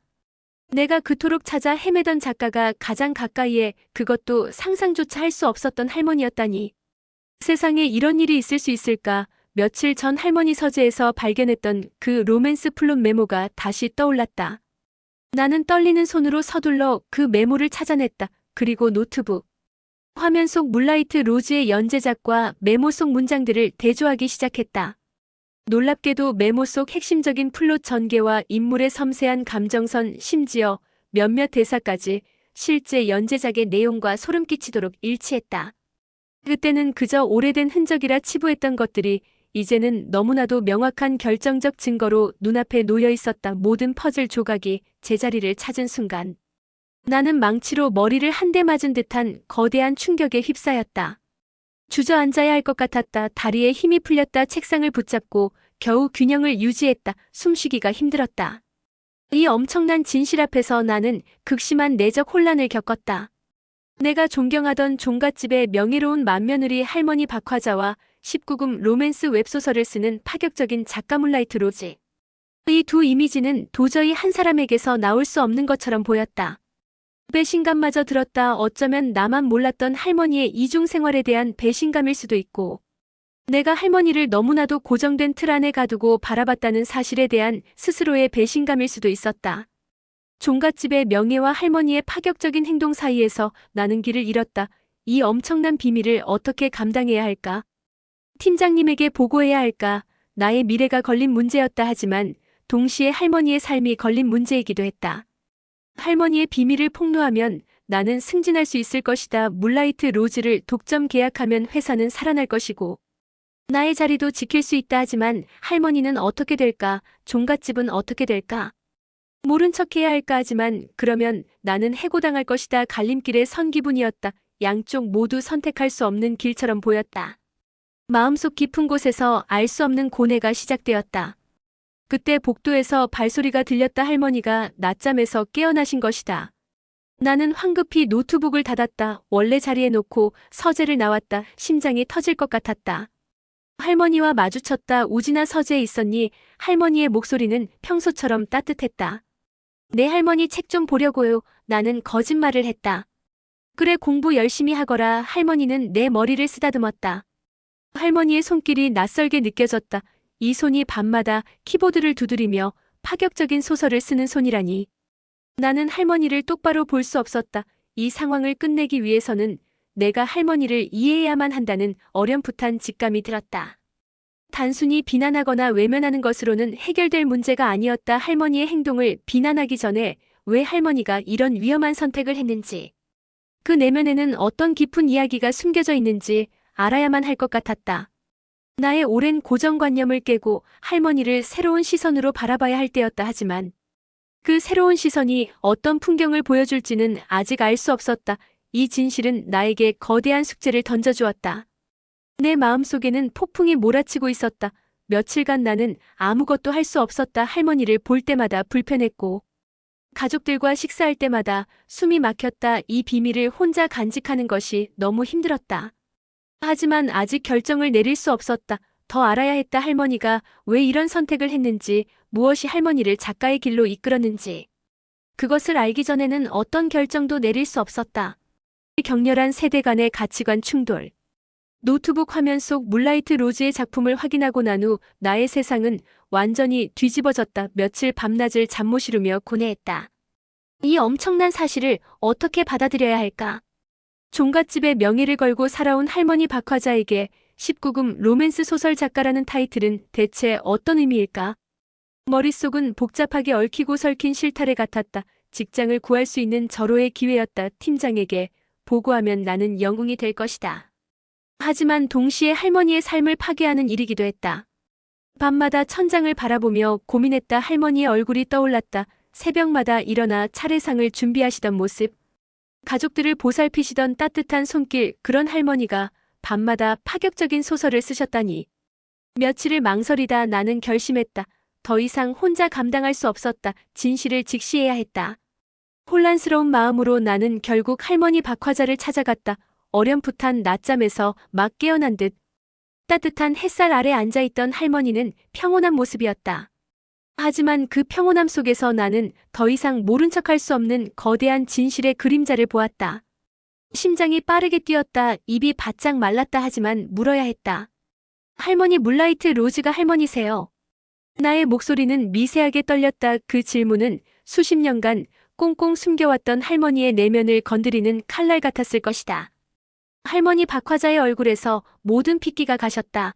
내가 그토록 찾아 헤매던 작가가 가장 가까이에 그것도 상상조차 할 수 없었던 할머니였다니. 세상에 이런 일이 있을 수 있을까? 며칠 전 할머니 서재에서 발견했던 그 로맨스 플롯 메모가 다시 떠올랐다. 나는 떨리는 손으로 서둘러 그 메모를 찾아냈다. 그리고 노트북. 화면 속 물라이트 로즈의 연재작과 메모 속 문장들을 대조하기 시작했다. 놀랍게도 메모 속 핵심적인 플롯 전개와 인물의 섬세한 감정선, 심지어 몇몇 대사까지 실제 연재작의 내용과 소름 끼치도록 일치했다. 그때는 그저 오래된 흔적이라 치부했던 것들이 이제는 너무나도 명확한 결정적 증거로 눈앞에 놓여 있었다. 모든 퍼즐 조각이 제자리를 찾은 순간 나는 망치로 머리를 한 대 맞은 듯한 거대한 충격에 휩싸였다. 주저앉아야 할 것 같았다. 다리에 힘이 풀렸다. 책상을 붙잡고 겨우 균형을 유지했다. 숨쉬기가 힘들었다. 이 엄청난 진실 앞에서 나는 극심한 내적 혼란을 겪었다. 내가 존경하던 종갓집의 명예로운 맏며느리 할머니 박화자와 19금 로맨스 웹소설을 쓰는 파격적인 작가 물라이트 로즈. 이 두 이미지는 도저히 한 사람에게서 나올 수 없는 것처럼 보였다. 배신감마저 들었다. 어쩌면 나만 몰랐던 할머니의 이중 생활에 대한 배신감일 수도 있고 내가 할머니를 너무나도 고정된 틀 안에 가두고 바라봤다는 사실에 대한 스스로의 배신감일 수도 있었다. 종갓집의 명예와 할머니의 파격적인 행동 사이에서 나는 길을 잃었다. 이 엄청난 비밀을 어떻게 감당해야 할까? 팀장님에게 보고해야 할까? 나의 미래가 걸린 문제였다. 하지만 동시에 할머니의 삶이 걸린 문제이기도 했다. 할머니의 비밀을 폭로하면 나는 승진할 수 있을 것이다. 물라이트 로즈를 독점 계약하면 회사는 살아날 것이고 나의 자리도 지킬 수 있다. 하지만 할머니는 어떻게 될까? 종갓집은 어떻게 될까? 모른 척해야 할까? 하지만 그러면 나는 해고당할 것이다. 갈림길에 선 기분이었다. 양쪽 모두 선택할 수 없는 길처럼 보였다. 마음속 깊은 곳에서 알 수 없는 고뇌가 시작되었다. 그때 복도에서 발소리가 들렸다. 할머니가 낮잠에서 깨어나신 것이다. 나는 황급히 노트북을 닫았다. 원래 자리에 놓고 서재를 나왔다. 심장이 터질 것 같았다. 할머니와 마주쳤다. 우진아 서재에 있었니? 할머니의 목소리는 평소처럼 따뜻했다. 내 할머니 책 좀 보려고요. 나는 거짓말을 했다. 그래 공부 열심히 하거라. 할머니는 내 머리를 쓰다듬었다. 할머니의 손길이 낯설게 느껴졌다. 이 손이 밤마다 키보드를 두드리며 파격적인 소설을 쓰는 손이라니. 나는 할머니를 똑바로 볼 수 없었다. 이 상황을 끝내기 위해서는 내가 할머니를 이해해야만 한다는 어렴풋한 직감이 들었다. 단순히 비난하거나 외면하는 것으로는 해결될 문제가 아니었다. 할머니의 행동을 비난하기 전에 왜 할머니가 이런 위험한 선택을 했는지, 그 내면에는 어떤 깊은 이야기가 숨겨져 있는지 알아야만 할 것 같았다. 나의 오랜 고정관념을 깨고 할머니를 새로운 시선으로 바라봐야 할 때였다. 하지만 그 새로운 시선이 어떤 풍경을 보여줄지는 아직 알 수 없었다. 이 진실은 나에게 거대한 숙제를 던져주었다. 내 마음속에는 폭풍이 몰아치고 있었다. 며칠간 나는 아무것도 할 수 없었다. 할머니를 볼 때마다 불편했고, 가족들과 식사할 때마다 숨이 막혔다. 이 비밀을 혼자 간직하는 것이 너무 힘들었다. 하지만 아직 결정을 내릴 수 없었다. 더 알아야 했다. 할머니가 왜 이런 선택을 했는지, 무엇이 할머니를 작가의 길로 이끌었는지. 그것을 알기 전에는 어떤 결정도 내릴 수 없었다. 격렬한 세대 간의 가치관 충돌. 노트북 화면 속 문라이트 로즈의 작품을 확인하고 난 후 나의 세상은 완전히 뒤집어졌다. 며칠 밤낮을 잠 못 이루며 고뇌했다. 이 엄청난 사실을 어떻게 받아들여야 할까? 종갓집의 명예를 걸고 살아온 할머니 박화자에게 19금 로맨스 소설 작가라는 타이틀은 대체 어떤 의미일까? 머릿속은 복잡하게 얽히고 설킨 실타래 같았다. 직장을 구할 수 있는 절호의 기회였다. 팀장에게 보고하면 나는 영웅이 될 것이다. 하지만 동시에 할머니의 삶을 파괴하는 일이기도 했다. 밤마다 천장을 바라보며 고민했다. 할머니의 얼굴이 떠올랐다. 새벽마다 일어나 차례상을 준비하시던 모습. 가족들을 보살피시던 따뜻한 손길. 그런 할머니가 밤마다 파격적인 소설을 쓰셨다니. 며칠을 망설이다 나는 결심했다. 더 이상 혼자 감당할 수 없었다. 진실을 직시해야 했다. 혼란스러운 마음으로 나는 결국 할머니 박화자를 찾아갔다. 어렴풋한 낮잠에서 막 깨어난 듯 따뜻한 햇살 아래 앉아있던 할머니는 평온한 모습이었다. 하지만 그 평온함 속에서 나는 더 이상 모른 척할 수 없는 거대한 진실의 그림자를 보았다. 심장이 빠르게 뛰었다. 입이 바짝 말랐다. 하지만 물어야 했다. 할머니 문라이트 로즈가 할머니세요? 나의 목소리는 미세하게 떨렸다. 그 질문은 수십 년간 꽁꽁 숨겨왔던 할머니의 내면을 건드리는 칼날 같았을 것이다. 할머니 박화자의 얼굴에서 모든 핏기가 가셨다.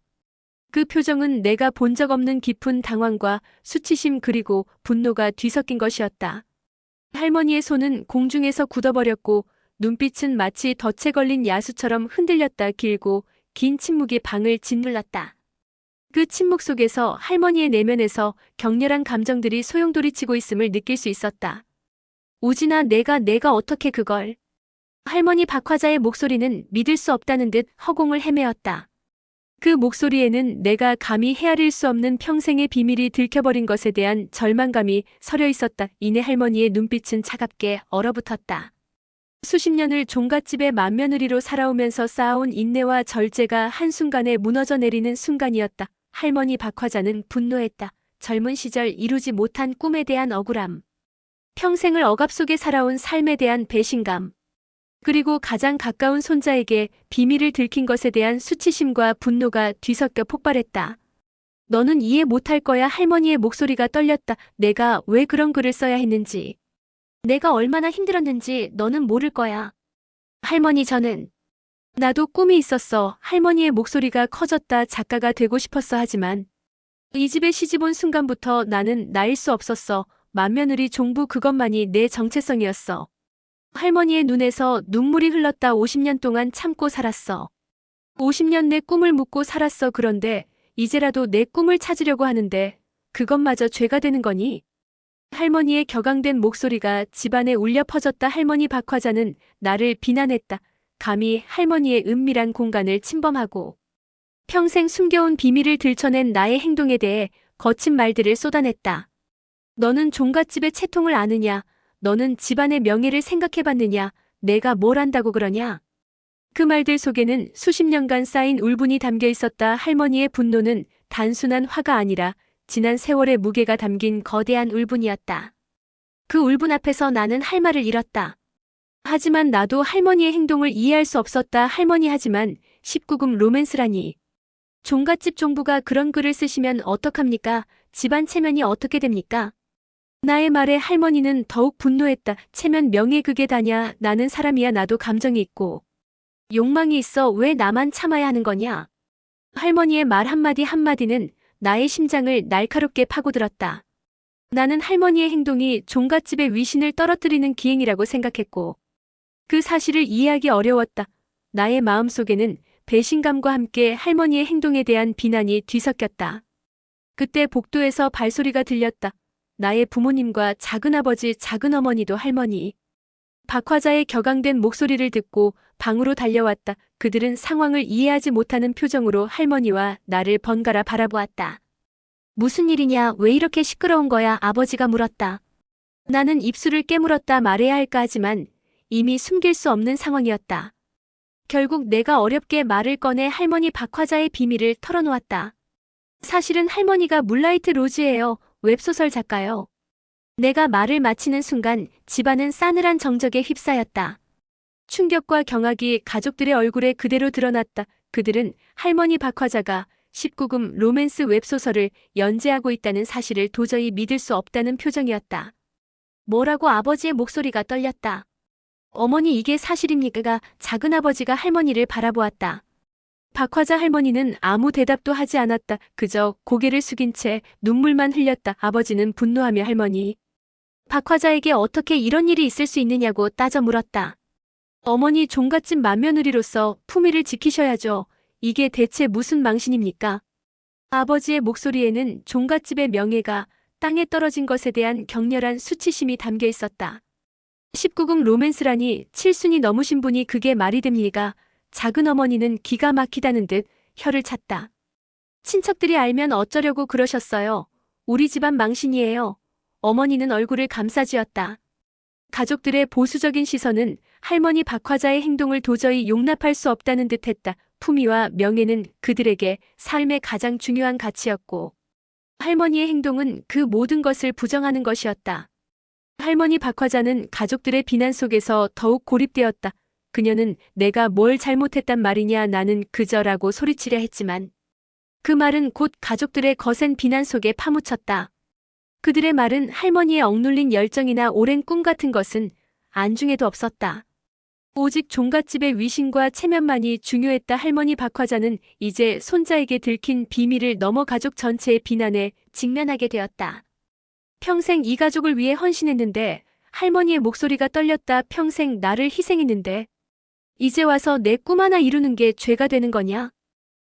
그 표정은 내가 본 적 없는 깊은 당황과 수치심 그리고 분노가 뒤섞인 것이었다. 할머니의 손은 공중에서 굳어버렸고 눈빛은 마치 덫에 걸린 야수처럼 흔들렸다. 길고 긴 침묵이 방을 짓눌렀다. 그 침묵 속에서 할머니의 내면에서 격렬한 감정들이 소용돌이치고 있음을 느낄 수 있었다. 오지나 내가 어떻게 그걸. 할머니 박화자의 목소리는 믿을 수 없다는 듯 허공을 헤매었다. 그 목소리에는 내가 감히 헤아릴 수 없는 평생의 비밀이 들켜버린 것에 대한 절망감이 서려 있었다. 이내 할머니의 눈빛은 차갑게 얼어붙었다. 수십 년을 종갓집의 맏며느리로 살아오면서 쌓아온 인내와 절제가 한순간에 무너져 내리는 순간이었다. 할머니 박화자는 분노했다. 젊은 시절 이루지 못한 꿈에 대한 억울함. 평생을 억압 속에 살아온 삶에 대한 배신감. 그리고 가장 가까운 손자에게 비밀을 들킨 것에 대한 수치심과 분노가 뒤섞여 폭발했다. 너는 이해 못할 거야. 할머니의 목소리가 떨렸다. 내가 왜 그런 글을 써야 했는지. 내가 얼마나 힘들었는지 너는 모를 거야. 할머니 저는. 나도 꿈이 있었어. 할머니의 목소리가 커졌다. 작가가 되고 싶었어. 하지만 이 집에 시집 온 순간부터 나는 나일 수 없었어. 맏며느리 종부 그것만이 내 정체성이었어. 할머니의 눈에서 눈물이 흘렀다. 50년 동안 참고 살았어. 50년 내 꿈을 묻고 살았어. 그런데 이제라도 내 꿈을 찾으려고 하는데 그것마저 죄가 되는 거니? 할머니의 격앙된 목소리가 집안에 울려 퍼졌다. 할머니 박화자는 나를 비난했다. 감히 할머니의 은밀한 공간을 침범하고 평생 숨겨온 비밀을 들춰낸 나의 행동에 대해 거친 말들을 쏟아냈다. 너는 종갓집의 채통을 아느냐? 너는 집안의 명예를 생각해봤느냐? 내가 뭘 안다고 그러냐? 그 말들 속에는 수십 년간 쌓인 울분이 담겨 있었다. 할머니의 분노는 단순한 화가 아니라 지난 세월의 무게가 담긴 거대한 울분이었다. 그 울분 앞에서 나는 할 말을 잃었다. 하지만 나도 할머니의 행동을 이해할 수 없었다. 할머니 하지만 19금 로맨스라니. 종갓집 종부가 그런 글을 쓰시면 어떡합니까? 집안 체면이 어떻게 됩니까? 나의 말에 할머니는 더욱 분노했다. 체면 명예 그게 다냐. 나는 사람이야. 나도 감정이 있고 욕망이 있어. 왜 나만 참아야 하는 거냐. 할머니의 말 한마디 한마디는 나의 심장을 날카롭게 파고들었다. 나는 할머니의 행동이 종갓집의 위신을 떨어뜨리는 기행이라고 생각했고 그 사실을 이해하기 어려웠다. 나의 마음속에는 배신감과 함께 할머니의 행동에 대한 비난이 뒤섞였다. 그때 복도에서 발소리가 들렸다. 나의 부모님과 작은아버지, 작은어머니도 할머니. 박화자의 격앙된 목소리를 듣고 방으로 달려왔다. 그들은 상황을 이해하지 못하는 표정으로 할머니와 나를 번갈아 바라보았다. 무슨 일이냐? 왜 이렇게 시끄러운 거야? 아버지가 물었다. 나는 입술을 깨물었다. 말해야 할까 하지만 이미 숨길 수 없는 상황이었다. 결국 내가 어렵게 말을 꺼내 할머니 박화자의 비밀을 털어놓았다. 사실은 할머니가 물라이트 로즈예요. 웹소설 작가요. 내가 말을 마치는 순간 집안은 싸늘한 정적에 휩싸였다. 충격과 경악이 가족들의 얼굴에 그대로 드러났다. 그들은 할머니 박화자가 19금 로맨스 웹소설을 연재하고 있다는 사실을 도저히 믿을 수 없다는 표정이었다. 뭐라고? 아버지의 목소리가 떨렸다. 어머니, 이게 사실입니까? 작은아버지가 할머니를 바라보았다. 박화자 할머니는 아무 대답도 하지 않았다. 그저 고개를 숙인 채 눈물만 흘렸다. 아버지는 분노하며 할머니 박화자에게 어떻게 이런 일이 있을 수 있느냐고 따져 물었다. 어머니, 종갓집 맏며느리로서 품위를 지키셔야죠. 이게 대체 무슨 망신입니까? 아버지의 목소리에는 종갓집의 명예가 땅에 떨어진 것에 대한 격렬한 수치심이 담겨 있었다. 19금 로맨스라니 7순이 넘으신 분이 그게 말이 됩니까? 작은어머니는 기가 막히다는 듯 혀를 찼다. 친척들이 알면 어쩌려고 그러셨어요. 우리 집안 망신이에요. 어머니는 얼굴을 감싸쥐었다. 가족들의 보수적인 시선은 할머니 박화자의 행동을 도저히 용납할 수 없다는 듯했다. 품위와 명예는 그들에게 삶의 가장 중요한 가치였고 할머니의 행동은 그 모든 것을 부정하는 것이었다. 할머니 박화자는 가족들의 비난 속에서 더욱 고립되었다. 그녀는 내가 뭘 잘못했단 말이냐, 나는 그저라고 소리치려 했지만 그 말은 곧 가족들의 거센 비난 속에 파묻혔다. 그들의 말은 할머니의 억눌린 열정이나 오랜 꿈 같은 것은 안중에도 없었다. 오직 종갓집의 위신과 체면만이 중요했다. 할머니 박화자는 이제 손자에게 들킨 비밀을 넘어 가족 전체의 비난에 직면하게 되었다. 평생 이 가족을 위해 헌신했는데, 할머니의 목소리가 떨렸다. 평생 나를 희생했는데 이제 와서 내 꿈 하나 이루는 게 죄가 되는 거냐?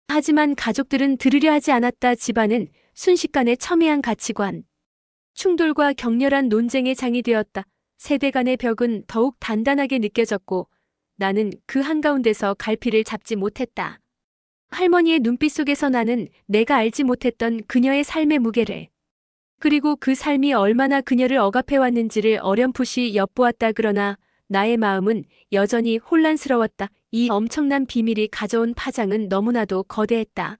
하지만 가족들은 들으려 하지 않았다. 집안은 순식간에 첨예한 가치관, 충돌과 격렬한 논쟁의 장이 되었다. 세대 간의 벽은 더욱 단단하게 느껴졌고 나는 그 한가운데서 갈피를 잡지 못했다. 할머니의 눈빛 속에서 나는 내가 알지 못했던 그녀의 삶의 무게를, 그리고 그 삶이 얼마나 그녀를 억압해왔는지를 어렴풋이 엿보았다. 그러나 나의 마음은 여전히 혼란스러웠다. 이 엄청난 비밀이 가져온 파장은 너무나도 거대했다.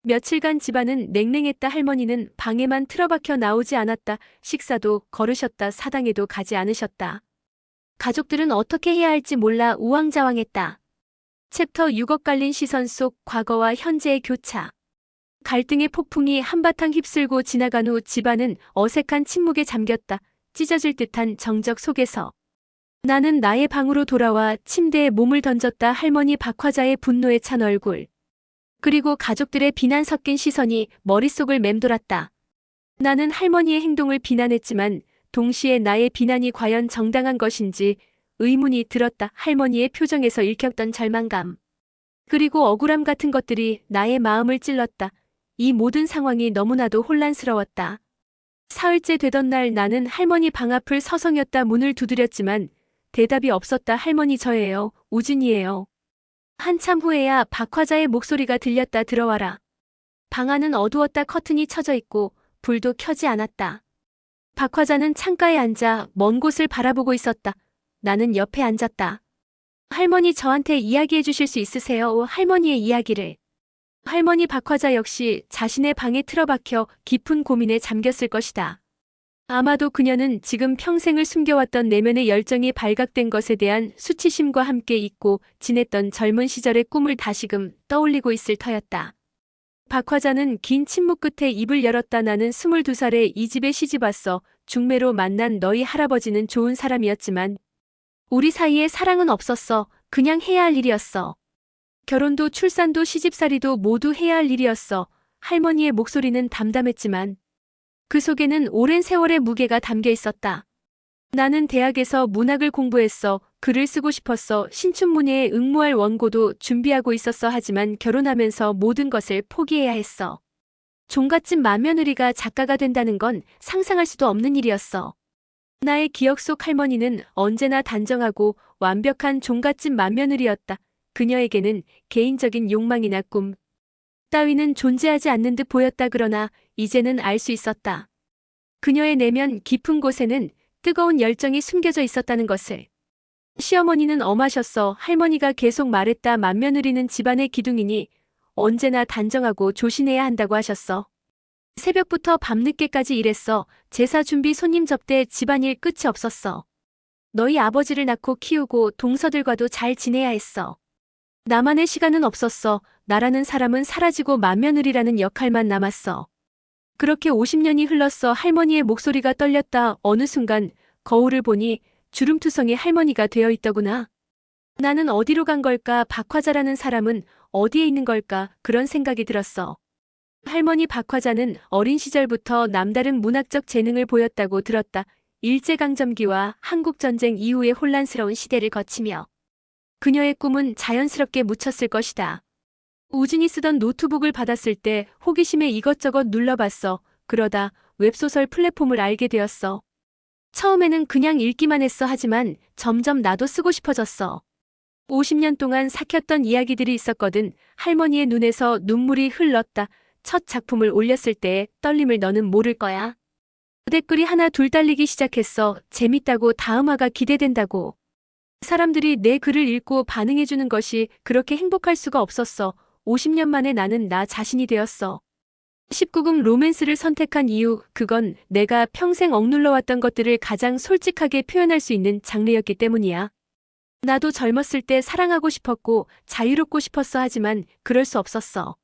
며칠간 집안은 냉랭했다. 할머니는 방에만 틀어박혀 나오지 않았다. 식사도 거르셨다. 사당에도 가지 않으셨다. 가족들은 어떻게 해야 할지 몰라 우왕좌왕했다. 챕터 6억 갈린 시선 속 과거와 현재의 교차. 갈등의 폭풍이 한바탕 휩쓸고 지나간 후 집안은 어색한 침묵에 잠겼다. 찢어질 듯한 정적 속에서 나는 나의 방으로 돌아와 침대에 몸을 던졌다. 할머니 박화자의 분노에 찬 얼굴, 그리고 가족들의 비난 섞인 시선이 머릿속을 맴돌았다. 나는 할머니의 행동을 비난했지만 동시에 나의 비난이 과연 정당한 것인지 의문이 들었다. 할머니의 표정에서 읽혔던 절망감, 그리고 억울함 같은 것들이 나의 마음을 찔렀다. 이 모든 상황이 너무나도 혼란스러웠다. 사흘째 되던 날 나는 할머니 방 앞을 서성였다. 문을 두드렸지만 대답이 없었다. 할머니, 저예요. 우진이에요. 한참 후에야 박화자의 목소리가 들렸다. 들어와라. 방 안은 어두웠다. 커튼이 쳐져 있고 불도 켜지 않았다. 박화자는 창가에 앉아 먼 곳을 바라보고 있었다. 나는 옆에 앉았다. 할머니, 저한테 이야기해 주실 수 있으세요? 할머니의 이야기를. 할머니 박화자 역시 자신의 방에 틀어박혀 깊은 고민에 잠겼을 것이다. 아마도 그녀는 지금 평생을 숨겨왔던 내면의 열정이 발각된 것에 대한 수치심과 함께 잊고 지냈던 젊은 시절의 꿈을 다시금 떠올리고 있을 터였다. 박화자는 긴 침묵 끝에 입을 열었다. 나는 22살에 이 집에 시집왔어. 중매로 만난 너희 할아버지는 좋은 사람이었지만 우리 사이에 사랑은 없었어. 그냥 해야 할 일이었어. 결혼도 출산도 시집살이도 모두 해야 할 일이었어. 할머니의 목소리는 담담했지만 그 속에는 오랜 세월의 무게가 담겨 있었다. 나는 대학에서 문학을 공부했어. 글을 쓰고 싶었어. 신춘문예에 응모할 원고도 준비하고 있었어. 하지만 결혼하면서 모든 것을 포기해야 했어. 종갓집 맏며느리가 작가가 된다는 건 상상할 수도 없는 일이었어. 나의 기억 속 할머니는 언제나 단정하고 완벽한 종갓집 맏며느리였다. 그녀에게는 개인적인 욕망이나 꿈 따위는 존재하지 않는 듯 보였다. 그러나 이제는 알 수 있었다. 그녀의 내면 깊은 곳에는 뜨거운 열정이 숨겨져 있었다는 것을. 시어머니는 엄하셨어. 할머니가 계속 말했다. 맏며느리는 집안의 기둥이니 언제나 단정하고 조신해야 한다고 하셨어. 새벽부터 밤늦게까지 일했어. 제사 준비, 손님 접대, 집안일 끝이 없었어. 너희 아버지를 낳고 키우고 동서들과도 잘 지내야 했어. 나만의 시간은 없었어. 나라는 사람은 사라지고 맏며느리라는 역할만 남았어. 그렇게 50년이 흘렀어. 할머니의 목소리가 떨렸다. 어느 순간 거울을 보니 주름투성이 할머니가 되어 있더구나. 나는 어디로 간 걸까? 박화자라는 사람은 어디에 있는 걸까? 그런 생각이 들었어. 할머니 박화자는 어린 시절부터 남다른 문학적 재능을 보였다고 들었다. 일제강점기와 한국전쟁 이후의 혼란스러운 시대를 거치며 그녀의 꿈은 자연스럽게 묻혔을 것이다. 우진이 쓰던 노트북을 받았을 때 호기심에 이것저것 눌러봤어. 그러다 웹소설 플랫폼을 알게 되었어. 처음에는 그냥 읽기만 했어. 하지만 점점 나도 쓰고 싶어졌어. 50년 동안 삭혔던 이야기들이 있었거든. 할머니의 눈에서 눈물이 흘렀다. 첫 작품을 올렸을 때의 떨림을 너는 모를 거야. 댓글이 하나 둘 달리기 시작했어. 재밌다고, 다음화가 기대된다고. 사람들이 내 글을 읽고 반응해주는 것이 그렇게 행복할 수가 없었어. 50년 만에 나는 나 자신이 되었어. 19금 로맨스를 선택한 이유, 그건 내가 평생 억눌러왔던 것들을 가장 솔직하게 표현할 수 있는 장르였기 때문이야. 나도 젊었을 때 사랑하고 싶었고 자유롭고 싶었어. 하지만 그럴 수 없었어.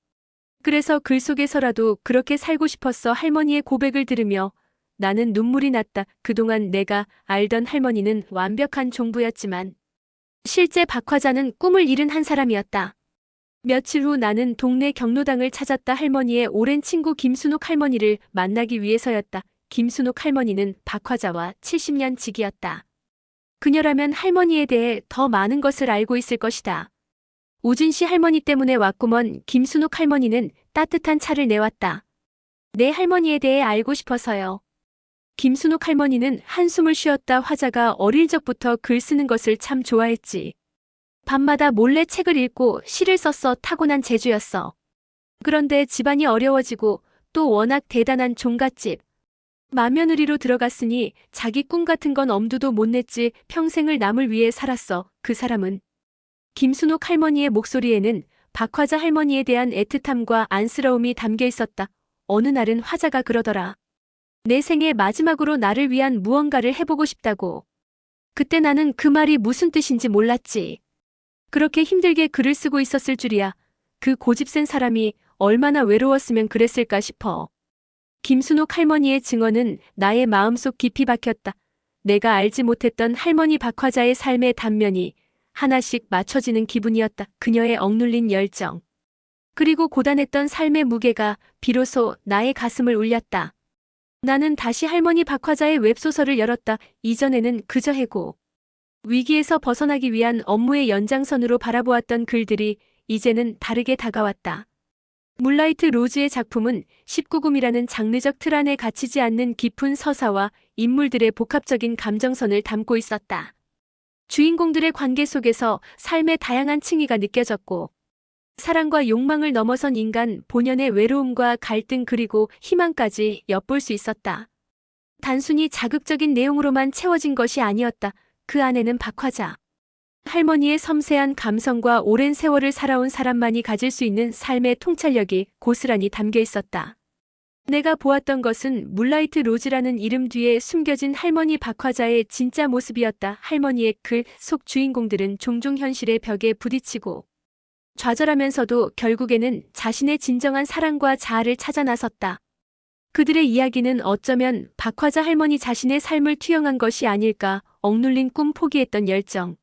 그래서 글 속에서라도 그렇게 살고 싶었어. 할머니의 고백을 들으며 나는 눈물이 났다. 그동안 내가 알던 할머니는 완벽한 종부였지만 실제 박화자는 꿈을 잃은 한 사람이었다. 며칠 후 나는 동네 경로당을 찾았다. 할머니의 오랜 친구 김순옥 할머니를 만나기 위해서였다. 김순옥 할머니는 박화자와 70년 지기였다. 그녀라면 할머니에 대해 더 많은 것을 알고 있을 것이다. 우진 씨 할머니 때문에 왔구먼. 김순옥 할머니는 따뜻한 차를 내왔다. 내 할머니에 대해 알고 싶어서요. 김순옥 할머니는 한숨을 쉬었다. 화자가 어릴 적부터 글 쓰는 것을 참 좋아했지. 밤마다 몰래 책을 읽고 시를 썼어. 타고난 재주였어. 그런데 집안이 어려워지고 또 워낙 대단한 종갓집 맏며느리로 들어갔으니 자기 꿈 같은 건 엄두도 못 냈지. 평생을 남을 위해 살았어. 그 사람은. 김순옥 할머니의 목소리에는 박화자 할머니에 대한 애틋함과 안쓰러움이 담겨 있었다. 어느 날은 화자가 그러더라. 내 생애 마지막으로 나를 위한 무언가를 해보고 싶다고. 그때 나는 그 말이 무슨 뜻인지 몰랐지. 그렇게 힘들게 글을 쓰고 있었을 줄이야. 그 고집센 사람이 얼마나 외로웠으면 그랬을까 싶어. 김순옥 할머니의 증언은 나의 마음속 깊이 박혔다. 내가 알지 못했던 할머니 박화자의 삶의 단면이 하나씩 맞춰지는 기분이었다. 그녀의 억눌린 열정. 그리고 고단했던 삶의 무게가 비로소 나의 가슴을 울렸다. 나는 다시 할머니 박화자의 웹소설을 열었다. 이전에는 그저 해고 위기에서 벗어나기 위한 업무의 연장선으로 바라보았던 글들이 이제는 다르게 다가왔다. 물라이트 로즈의 작품은 19금이라는 장르적 틀 안에 갇히지 않는 깊은 서사와 인물들의 복합적인 감정선을 담고 있었다. 주인공들의 관계 속에서 삶의 다양한 층위가 느껴졌고 사랑과 욕망을 넘어선 인간 본연의 외로움과 갈등 그리고 희망까지 엿볼 수 있었다. 단순히 자극적인 내용으로만 채워진 것이 아니었다. 그 안에는 박화자 할머니의 섬세한 감성과 오랜 세월을 살아온 사람만이 가질 수 있는 삶의 통찰력이 고스란히 담겨 있었다. 내가 보았던 것은 물라이트 로즈라는 이름 뒤에 숨겨진 할머니 박화자의 진짜 모습이었다. 할머니의 글 속 주인공들은 종종 현실의 벽에 부딪히고 좌절하면서도 결국에는 자신의 진정한 사랑과 자아를 찾아 나섰다. 그들의 이야기는 어쩌면 박화자 할머니 자신의 삶을 투영한 것이 아닐까. 억눌린 꿈, 포기했던 열정,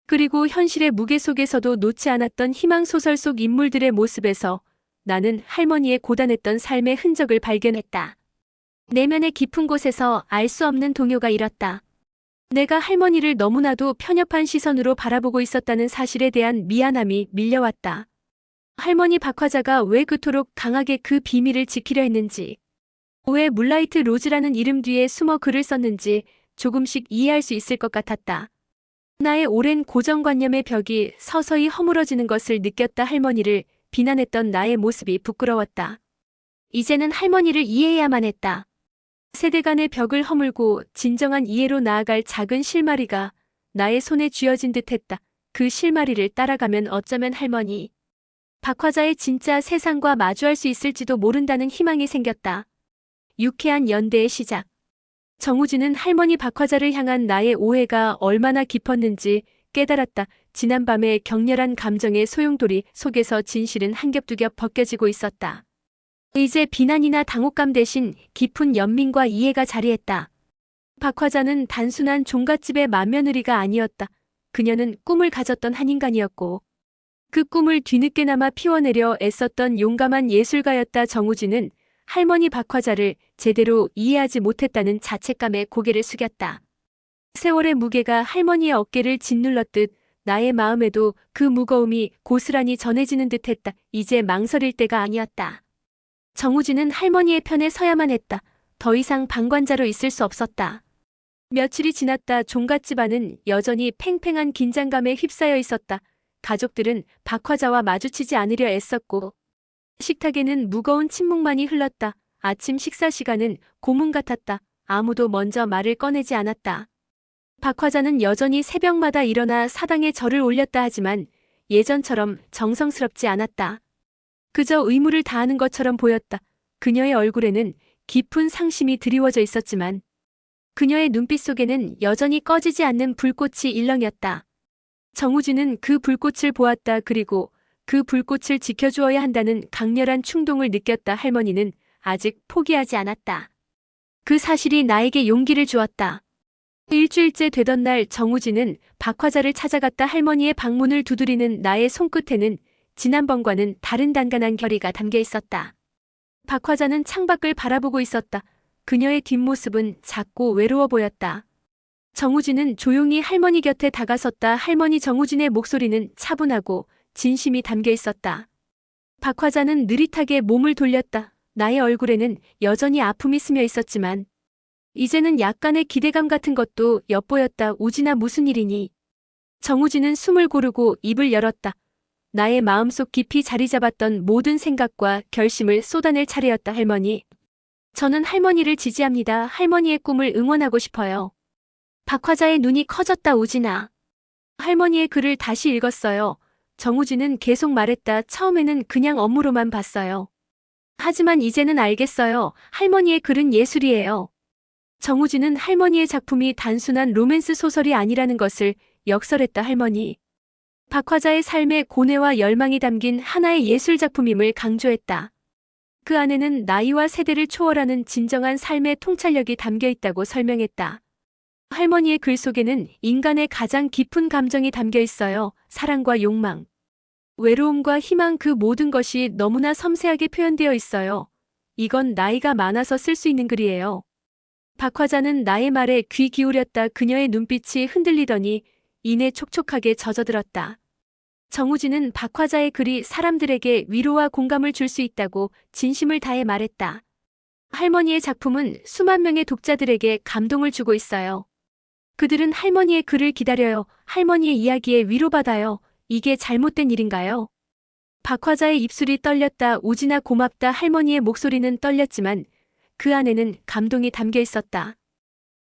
그리고 현실의 무게 속에서도 놓지 않았던 희망소설 속 인물들의 모습에서 나는 할머니의 고단했던 삶의 흔적을 발견했다. 내면의 깊은 곳에서 알 수 없는 동요가 일었다. 내가 할머니를 너무나도 편협한 시선으로 바라보고 있었다는 사실에 대한 미안함이 밀려왔다. 할머니 박화자가 왜 그토록 강하게 그 비밀을 지키려 했는지, 왜 물라이트 로즈라는 이름 뒤에 숨어 글을 썼는지 조금씩 이해할 수 있을 것 같았다. 나의 오랜 고정관념의 벽이 서서히 허물어지는 것을 느꼈다. 할머니를 비난했던 나의 모습이 부끄러웠다. 이제는 할머니를 이해해야만 했다. 세대 간의 벽을 허물고 진정한 이해로 나아갈 작은 실마리가 나의 손에 쥐어진 듯했다. 그 실마리를 따라가면 어쩌면 할머니 박화자의 진짜 세상과 마주할 수 있을지도 모른다는 희망이 생겼다. 유쾌한 연대의 시작. 정우진은 할머니 박화자를 향한 나의 오해가 얼마나 깊었는지 깨달았다. 지난밤의 격렬한 감정의 소용돌이 속에서 진실은 한 겹 두 겹 벗겨지고 있었다. 이제 비난이나 당혹감 대신 깊은 연민과 이해가 자리했다. 박화자는 단순한 종갓집의 맏며느리가 아니었다. 그녀는 꿈을 가졌던 한 인간이었고 그 꿈을 뒤늦게나마 피워내려 애썼던 용감한 예술가였다. 정우진은 할머니 박화자를 제대로 이해하지 못했다는 자책감에 고개를 숙였다. 세월의 무게가 할머니의 어깨를 짓눌렀듯 나의 마음에도 그 무거움이 고스란히 전해지는 듯했다. 이제 망설일 때가 아니었다. 정우진은 할머니의 편에 서야만 했다. 더 이상 방관자로 있을 수 없었다. 며칠이 지났다. 종갓집안은 여전히 팽팽한 긴장감에 휩싸여 있었다. 가족들은 박화자와 마주치지 않으려 애썼고 식탁에는 무거운 침묵만이 흘렀다. 아침 식사 시간은 고문 같았다. 아무도 먼저 말을 꺼내지 않았다. 박화자는 여전히 새벽마다 일어나 사당에 절을 올렸다 하지만 예전처럼 정성스럽지 않았다. 그저 의무를 다하는 것처럼 보였다. 그녀의 얼굴에는 깊은 상심이 드리워져 있었지만 그녀의 눈빛 속에는 여전히 꺼지지 않는 불꽃이 일렁였다. 정우진은 그 불꽃을 보았다. 그리고 그 불꽃을 지켜주어야 한다는 강렬한 충동을 느꼈다. 할머니는 아직 포기하지 않았다. 그 사실이 나에게 용기를 주었다. 일주일째 되던 날 정우진은 박화자를 찾아갔다. 할머니의 방문을 두드리는 나의 손끝에는 지난번과는 다른 단단한 결의가 담겨 있었다. 박화자는 창밖을 바라보고 있었다. 그녀의 뒷모습은 작고 외로워 보였다. 정우진은 조용히 할머니 곁에 다가섰다. 할머니 정우진의 목소리는 차분하고 진심이 담겨 있었다. 박화자는 느릿하게 몸을 돌렸다. 나의 얼굴에는 여전히 아픔이 스며 있었지만 이제는 약간의 기대감 같은 것도 엿보였다. 우진아, 무슨 일이니? 정우진은 숨을 고르고 입을 열었다. 나의 마음속 깊이 자리 잡았던 모든 생각과 결심을 쏟아낼 차례였다. 할머니. 저는 할머니를 지지합니다. 할머니의 꿈을 응원하고 싶어요. 박화자의 눈이 커졌다. 우진아. 할머니의 글을 다시 읽었어요. 정우진은 계속 말했다. 처음에는 그냥 업무로만 봤어요. 하지만 이제는 알겠어요. 할머니의 글은 예술이에요. 정우진은 할머니의 작품이 단순한 로맨스 소설이 아니라는 것을 역설했다. 할머니. 박화자의 삶의 고뇌와 열망이 담긴 하나의 예술작품임을 강조했다. 그 안에는 나이와 세대를 초월하는 진정한 삶의 통찰력이 담겨 있다고 설명했다. 할머니의 글 속에는 인간의 가장 깊은 감정이 담겨 있어요. 사랑과 욕망, 외로움과 희망, 그 모든 것이 너무나 섬세하게 표현되어 있어요. 이건 나이가 많아서 쓸 수 있는 글이에요. 박화자는 나의 말에 귀 기울였다. 그녀의 눈빛이 흔들리더니 이내 촉촉하게 젖어들었다. 정우진은 박화자의 글이 사람들에게 위로와 공감을 줄 수 있다고 진심을 다해 말했다. 할머니의 작품은 수만 명의 독자들에게 감동을 주고 있어요. 그들은 할머니의 글을 기다려요. 할머니의 이야기에 위로받아요. 이게 잘못된 일인가요? 박화자의 입술이 떨렸다. 우진아, 고맙다. 할머니의 목소리는 떨렸지만 그 안에는 감동이 담겨 있었다.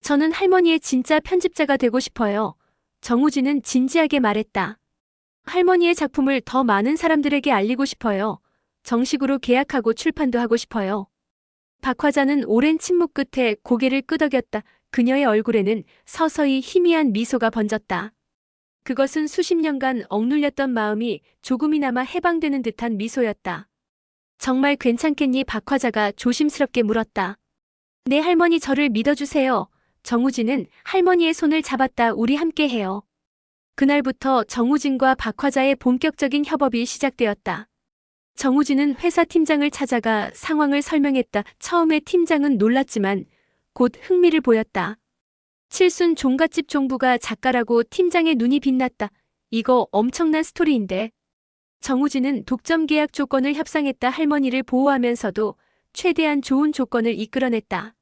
저는 할머니의 진짜 편집자가 되고 싶어요. 정우진은 진지하게 말했다. 할머니의 작품을 더 많은 사람들에게 알리고 싶어요. 정식으로 계약하고 출판도 하고 싶어요. 박화자는 오랜 침묵 끝에 고개를 끄덕였다. 그녀의 얼굴에는 서서히 희미한 미소가 번졌다. 그것은 수십 년간 억눌렸던 마음이 조금이나마 해방되는 듯한 미소였다. 정말 괜찮겠니? 박화자가 조심스럽게 물었다. 네, 할머니 저를 믿어주세요. 정우진은 할머니의 손을 잡았다. 우리 함께 해요. 그날부터 정우진과 박화자의 본격적인 협업이 시작되었다. 정우진은 회사 팀장을 찾아가 상황을 설명했다. 처음에 팀장은 놀랐지만 곧 흥미를 보였다. 칠순 종갓집 종부가 작가라고 팀장의 눈이 빛났다. 이거 엄청난 스토리인데. 정우진은 독점 계약 조건을 협상했다. 할머니를 보호하면서도 최대한 좋은 조건을 이끌어냈다.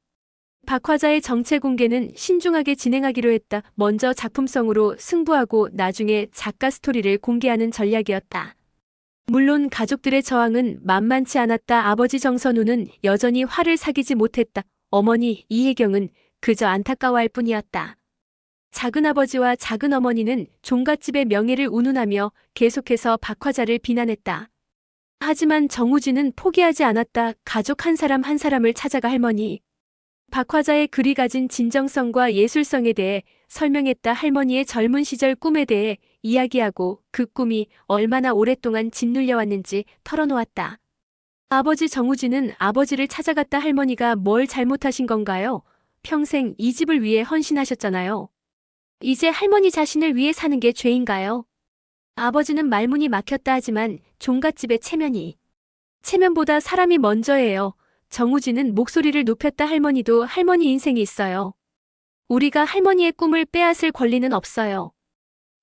박화자의 정체 공개는 신중하게 진행하기로 했다. 먼저 작품성으로 승부하고 나중에 작가 스토리를 공개하는 전략이었다. 물론 가족들의 저항은 만만치 않았다. 아버지 정선우는 여전히 화를 사귀지 못했다. 어머니 이혜경은 그저 안타까워할 뿐이었다. 작은아버지와 작은어머니는 종갓집의 명예를 운운하며 계속해서 박화자를 비난했다. 하지만 정우진은 포기하지 않았다. 가족 한 사람 한 사람을 찾아가 할머니. 박화자의 글이 가진 진정성과 예술성에 대해 설명했다. 할머니의 젊은 시절 꿈에 대해 이야기하고 그 꿈이 얼마나 오랫동안 짓눌려 왔는지 털어놓았다. 아버지 정우진은 아버지를 찾아갔다. 할머니가 뭘 잘못하신 건가요? 평생 이 집을 위해 헌신하셨잖아요. 이제 할머니 자신을 위해 사는 게 죄인가요? 아버지는 말문이 막혔다. 하지만 종갓집의 체면보다 사람이 먼저예요. 정우진은 목소리를 높였다. 할머니도 할머니 인생이 있어요. 우리가 할머니의 꿈을 빼앗을 권리는 없어요.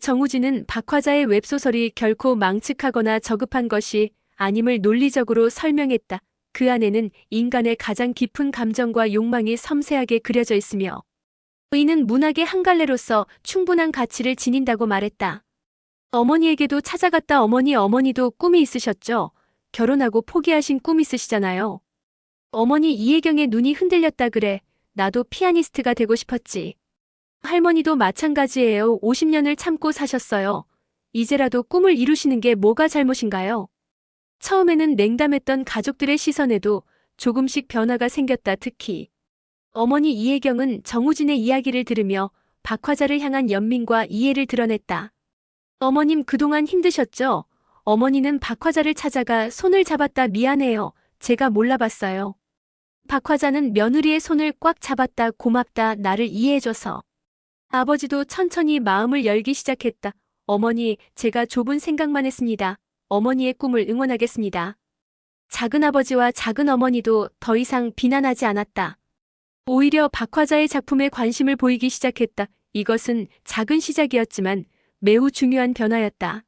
정우진은 박화자의 웹소설이 결코 망측하거나 저급한 것이 아님을 논리적으로 설명했다. 그 안에는 인간의 가장 깊은 감정과 욕망이 섬세하게 그려져 있으며 이는 문학의 한 갈래로서 충분한 가치를 지닌다고 말했다. 어머니에게도 찾아갔다. 어머니도 꿈이 있으셨죠? 결혼하고 포기하신 꿈 있으시잖아요. 어머니 이혜경의 눈이 흔들렸다. 그래, 나도 피아니스트가 되고 싶었지. 할머니도 마찬가지예요. 50년을 참고 사셨어요. 이제라도 꿈을 이루시는 게 뭐가 잘못인가요? 처음에는 냉담했던 가족들의 시선에도 조금씩 변화가 생겼다. 특히 어머니 이혜경은 정우진의 이야기를 들으며 박화자를 향한 연민과 이해를 드러냈다. 어머님 그동안 힘드셨죠? 어머니는 박화자를 찾아가 손을 잡았다. 미안해요. 제가 몰라봤어요. 박화자는 며느리의 손을 꽉 잡았다. 고맙다. 나를 이해해줘서. 아버지도 천천히 마음을 열기 시작했다. 어머니, 제가 좁은 생각만 했습니다. 어머니의 꿈을 응원하겠습니다. 작은아버지와 작은어머니도 더 이상 비난하지 않았다. 오히려 박화자의 작품에 관심을 보이기 시작했다. 이것은 작은 시작이었지만 매우 중요한 변화였다.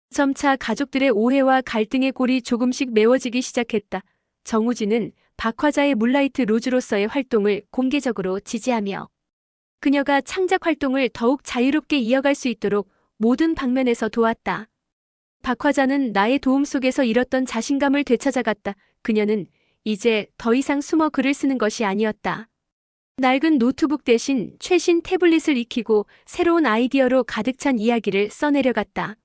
점차 가족들의 오해와 갈등의 골이 조금씩 메워지기 시작했다. 정우진은 박화자의 문라이트 로즈로서의 활동을 공개적으로 지지하며 그녀가 창작 활동을 더욱 자유롭게 이어갈 수 있도록 모든 방면에서 도왔다. 박화자는 나의 도움 속에서 잃었던 자신감을 되찾아갔다. 그녀는 이제 더 이상 숨어 글을 쓰는 것이 아니었다. 낡은 노트북 대신 최신 태블릿을 익히고 새로운 아이디어로 가득 찬 이야기를 써내려갔다.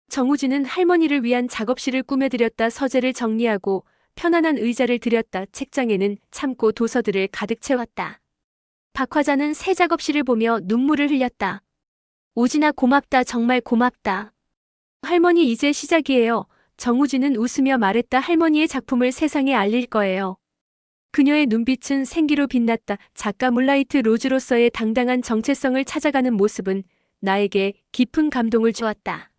정우진은 할머니를 위한 작업실을 꾸며드렸다. 서재를 정리하고 편안한 의자를 들였다. 책장에는 참고 도서들을 가득 채웠다. 박화자는 새 작업실을 보며 눈물을 흘렸다. 우진아 고맙다. 정말 고맙다. 할머니 이제 시작이에요. 정우진은 웃으며 말했다. 할머니의 작품을 세상에 알릴 거예요. 그녀의 눈빛은 생기로 빛났다. 작가 문라이트 로즈로서의 당당한 정체성을 찾아가는 모습은 나에게 깊은 감동을 주었다.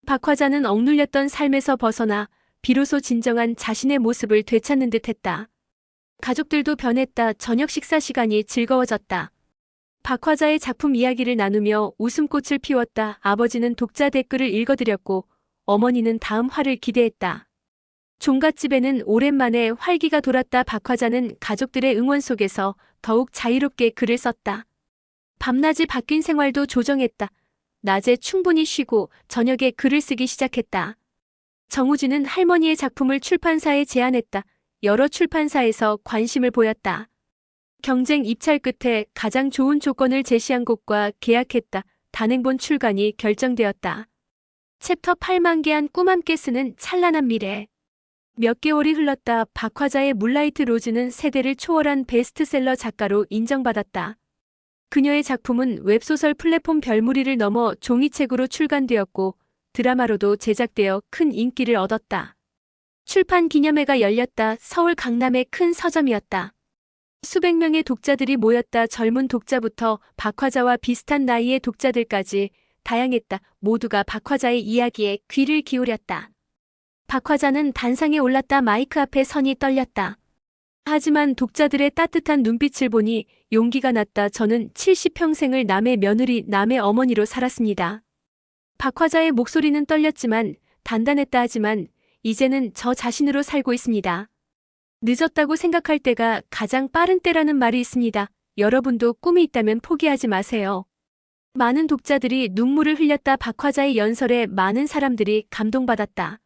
박화자는 억눌렸던 삶에서 벗어나 비로소 진정한 자신의 모습을 되찾는 듯했다. 가족들도 변했다. 저녁 식사 시간이 즐거워졌다. 박화자의 작품 이야기를 나누며 웃음꽃을 피웠다. 아버지는 독자 댓글을 읽어드렸고 어머니는 다음 화를 기대했다. 종갓집에는 오랜만에 활기가 돌았다. 박화자는 가족들의 응원 속에서 더욱 자유롭게 글을 썼다. 밤낮이 바뀐 생활도 조정했다. 낮에 충분히 쉬고 저녁에 글을 쓰기 시작했다. 정우진은 할머니의 작품을 출판사에 제안했다. 여러 출판사에서 관심을 보였다. 경쟁 입찰 끝에 가장 좋은 조건을 제시한 곳과 계약했다. 단행본 출간이 결정되었다. 챕터 8만개한 꿈 함께 쓰는 찬란한 미래. 몇 개월이 흘렀다. 박화자의 문라이트 로즈는 세대를 초월한 베스트셀러 작가로 인정받았다. 그녀의 작품은 웹소설 플랫폼 별무리를 넘어 종이책으로 출간되었고 드라마로도 제작되어 큰 인기를 얻었다. 출판 기념회가 열렸다. 서울 강남의 큰 서점이었다. 수백 명의 독자들이 모였다. 젊은 독자부터 박화자와 비슷한 나이의 독자들까지 다양했다. 모두가 박화자의 이야기에 귀를 기울였다. 박화자는 단상에 올랐다. 마이크 앞에 선이 떨렸다. 하지만 독자들의 따뜻한 눈빛을 보니 용기가 났다. 저는 70평생을 남의 며느리, 남의 어머니로 살았습니다. 박화자의 목소리는 떨렸지만 단단했다. 하지만 이제는 저 자신으로 살고 있습니다. 늦었다고 생각할 때가 가장 빠른 때라는 말이 있습니다. 여러분도 꿈이 있다면 포기하지 마세요. 많은 독자들이 눈물을 흘렸다. 박화자의 연설에 많은 사람들이 감동받았다.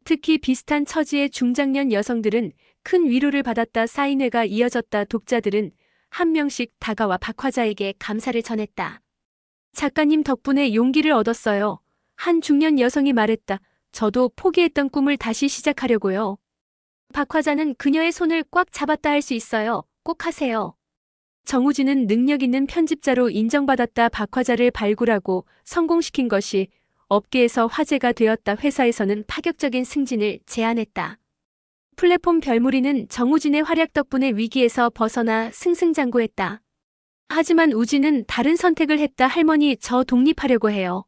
특히 비슷한 처지의 중장년 여성들은 큰 위로를 받았다. 사인회가 이어졌다. 독자들은 한 명씩 다가와 박화자에게 감사를 전했다. 작가님 덕분에 용기를 얻었어요. 한 중년 여성이 말했다. 저도 포기했던 꿈을 다시 시작하려고요. 박화자는 그녀의 손을 꽉 잡았다. 할 수 있어요. 꼭 하세요. 정우진은 능력 있는 편집자로 인정받았다. 박화자를 발굴하고 성공시킨 것이 업계에서 화제가 되었다. 회사에서는 파격적인 승진을 제안했다. 플랫폼 별무리는 정우진의 활약 덕분에 위기에서 벗어나 승승장구했다. 하지만 우진은 다른 선택을 했다. 할머니, 저 독립하려고 해요.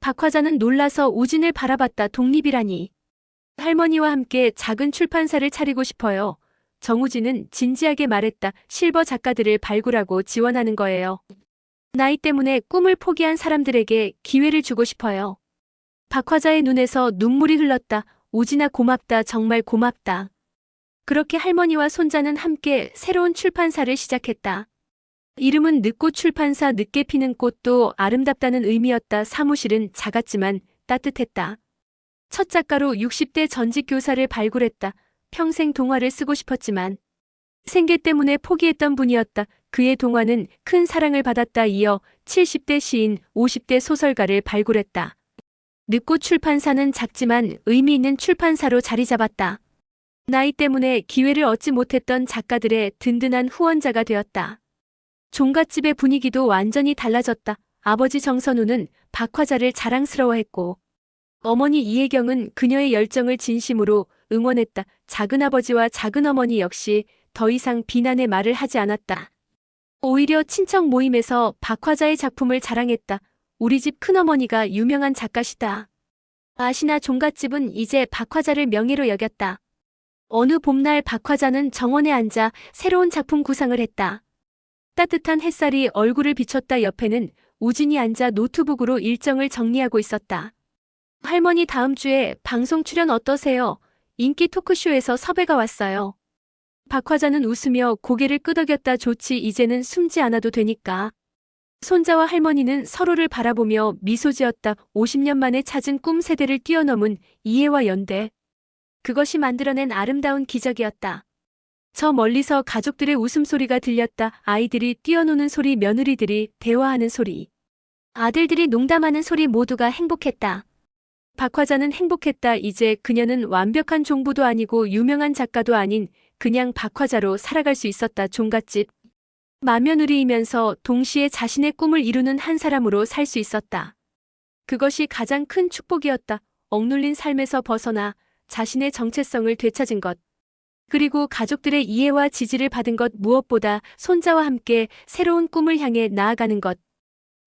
박화자는 놀라서 우진을 바라봤다. 독립이라니. 할머니와 함께 작은 출판사를 차리고 싶어요. 정우진은 진지하게 말했다. 실버 작가들을 발굴하고 지원하는 거예요. 나이 때문에 꿈을 포기한 사람들에게 기회를 주고 싶어요. 박화자의 눈에서 눈물이 흘렀다. 우진아 고맙다. 정말 고맙다. 그렇게 할머니와 손자는 함께 새로운 출판사를 시작했다. 이름은 늦꽃 출판사. 늦게 피는 꽃도 아름답다는 의미였다. 사무실은 작았지만 따뜻했다. 첫 작가로 60대 전직 교사를 발굴했다. 평생 동화를 쓰고 싶었지만 생계 때문에 포기했던 분이었다. 그의 동화는 큰 사랑을 받았다. 이어 70대 시인, 50대 소설가를 발굴했다. 늦꽃 출판사는 작지만 의미 있는 출판사로 자리 잡았다. 나이 때문에 기회를 얻지 못했던 작가들의 든든한 후원자가 되었다. 종갓집의 분위기도 완전히 달라졌다. 아버지 정선우는 박화자를 자랑스러워했고 어머니 이혜경은 그녀의 열정을 진심으로 응원했다. 작은아버지와 작은어머니 역시 더 이상 비난의 말을 하지 않았다. 오히려 친척 모임에서 박화자의 작품을 자랑했다. 우리 집 큰어머니가 유명한 작가시다. 아시나 종갓집은 이제 박화자를 명예로 여겼다. 어느 봄날 박화자는 정원에 앉아 새로운 작품 구상을 했다. 따뜻한 햇살이 얼굴을 비췄다. 옆에는 우진이 앉아 노트북으로 일정을 정리하고 있었다. 할머니, 다음 주에 방송 출연 어떠세요? 인기 토크쇼에서 섭외가 왔어요. 박화자는 웃으며 고개를 끄덕였다. 좋지, 이제는 숨지 않아도 되니까. 손자와 할머니는 서로를 바라보며 미소 지었다. 50년 만에 찾은 꿈, 세대를 뛰어넘은 이해와 연대. 그것이 만들어낸 아름다운 기적이었다. 저 멀리서 가족들의 웃음소리가 들렸다. 아이들이 뛰어노는 소리, 며느리들이 대화하는 소리, 아들들이 농담하는 소리, 모두가 행복했다. 박화자는 행복했다. 이제 그녀는 완벽한 종부도 아니고 유명한 작가도 아닌 그냥 박화자로 살아갈 수 있었다. 종갓집 맏며느리이면서 동시에 자신의 꿈을 이루는 한 사람으로 살 수 있었다. 그것이 가장 큰 축복이었다. 억눌린 삶에서 벗어나 자신의 정체성을 되찾은 것. 그리고 가족들의 이해와 지지를 받은 것, 무엇보다 손자와 함께 새로운 꿈을 향해 나아가는 것.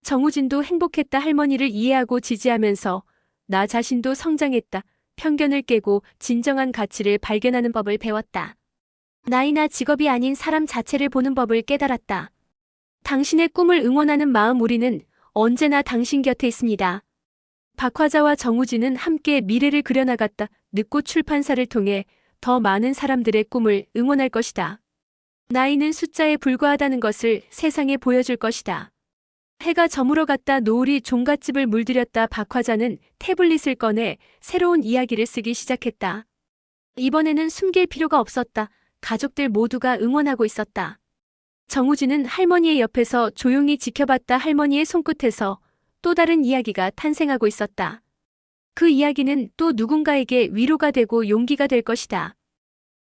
정우진도 행복했다. 할머니를 이해하고 지지하면서 나 자신도 성장했다. 편견을 깨고 진정한 가치를 발견하는 법을 배웠다. 나이나 직업이 아닌 사람 자체를 보는 법을 깨달았다. 당신의 꿈을 응원하는 마음, 우리는 언제나 당신 곁에 있습니다. 박화자와 정우진은 함께 미래를 그려나갔다. 늦꽃 출판사를 통해 더 많은 사람들의 꿈을 응원할 것이다. 나이는 숫자에 불과하다는 것을 세상에 보여줄 것이다. 해가 저물어갔다. 노을이 종갓집을 물들였다. 박화자는 태블릿을 꺼내 새로운 이야기를 쓰기 시작했다. 이번에는 숨길 필요가 없었다. 가족들 모두가 응원하고 있었다. 정우진은 할머니의 옆에서 조용히 지켜봤다. 할머니의 손끝에서 또 다른 이야기가 탄생하고 있었다. 그 이야기는 또 누군가에게 위로가 되고 용기가 될 것이다.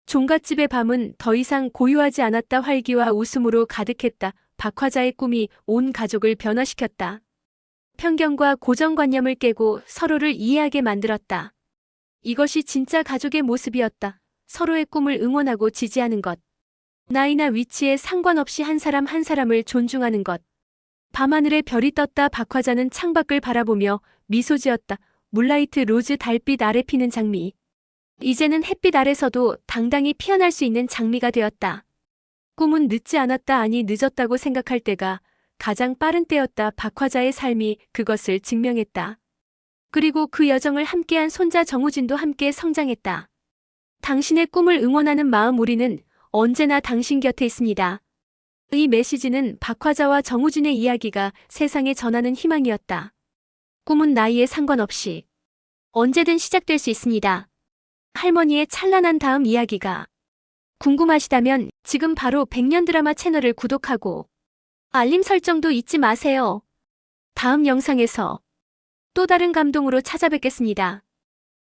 종갓집의 밤은 더 이상 고요하지 않았다. 활기와 웃음으로 가득했다. 박화자의 꿈이 온 가족을 변화시켰다. 편견과 고정관념을 깨고 서로를 이해하게 만들었다. 이것이 진짜 가족의 모습이었다. 서로의 꿈을 응원하고 지지하는 것. 나이나 위치에 상관없이 한 사람 한 사람을 존중하는 것. 밤하늘에 별이 떴다. 박화자는 창밖을 바라보며 미소 지었다. 물라이트 로즈 달빛 아래 피는 장미. 이제는 햇빛 아래서도 당당히 피어날 수 있는 장미가 되었다. 꿈은 늦지 않았다. 아니 늦었다고 생각할 때가 가장 빠른 때였다. 박화자의 삶이 그것을 증명했다. 그리고 그 여정을 함께한 손자 정우진도 함께 성장했다. 당신의 꿈을 응원하는 마음, 우리는 언제나 당신 곁에 있습니다. 이 메시지는 박화자와 정우진의 이야기가 세상에 전하는 희망이었다. 꿈은 나이에 상관없이 언제든 시작될 수 있습니다. 할머니의 찬란한 다음 이야기가 궁금하시다면 지금 바로 100년 드라마 채널을 구독하고 알림 설정도 잊지 마세요. 다음 영상에서 또 다른 감동으로 찾아뵙겠습니다.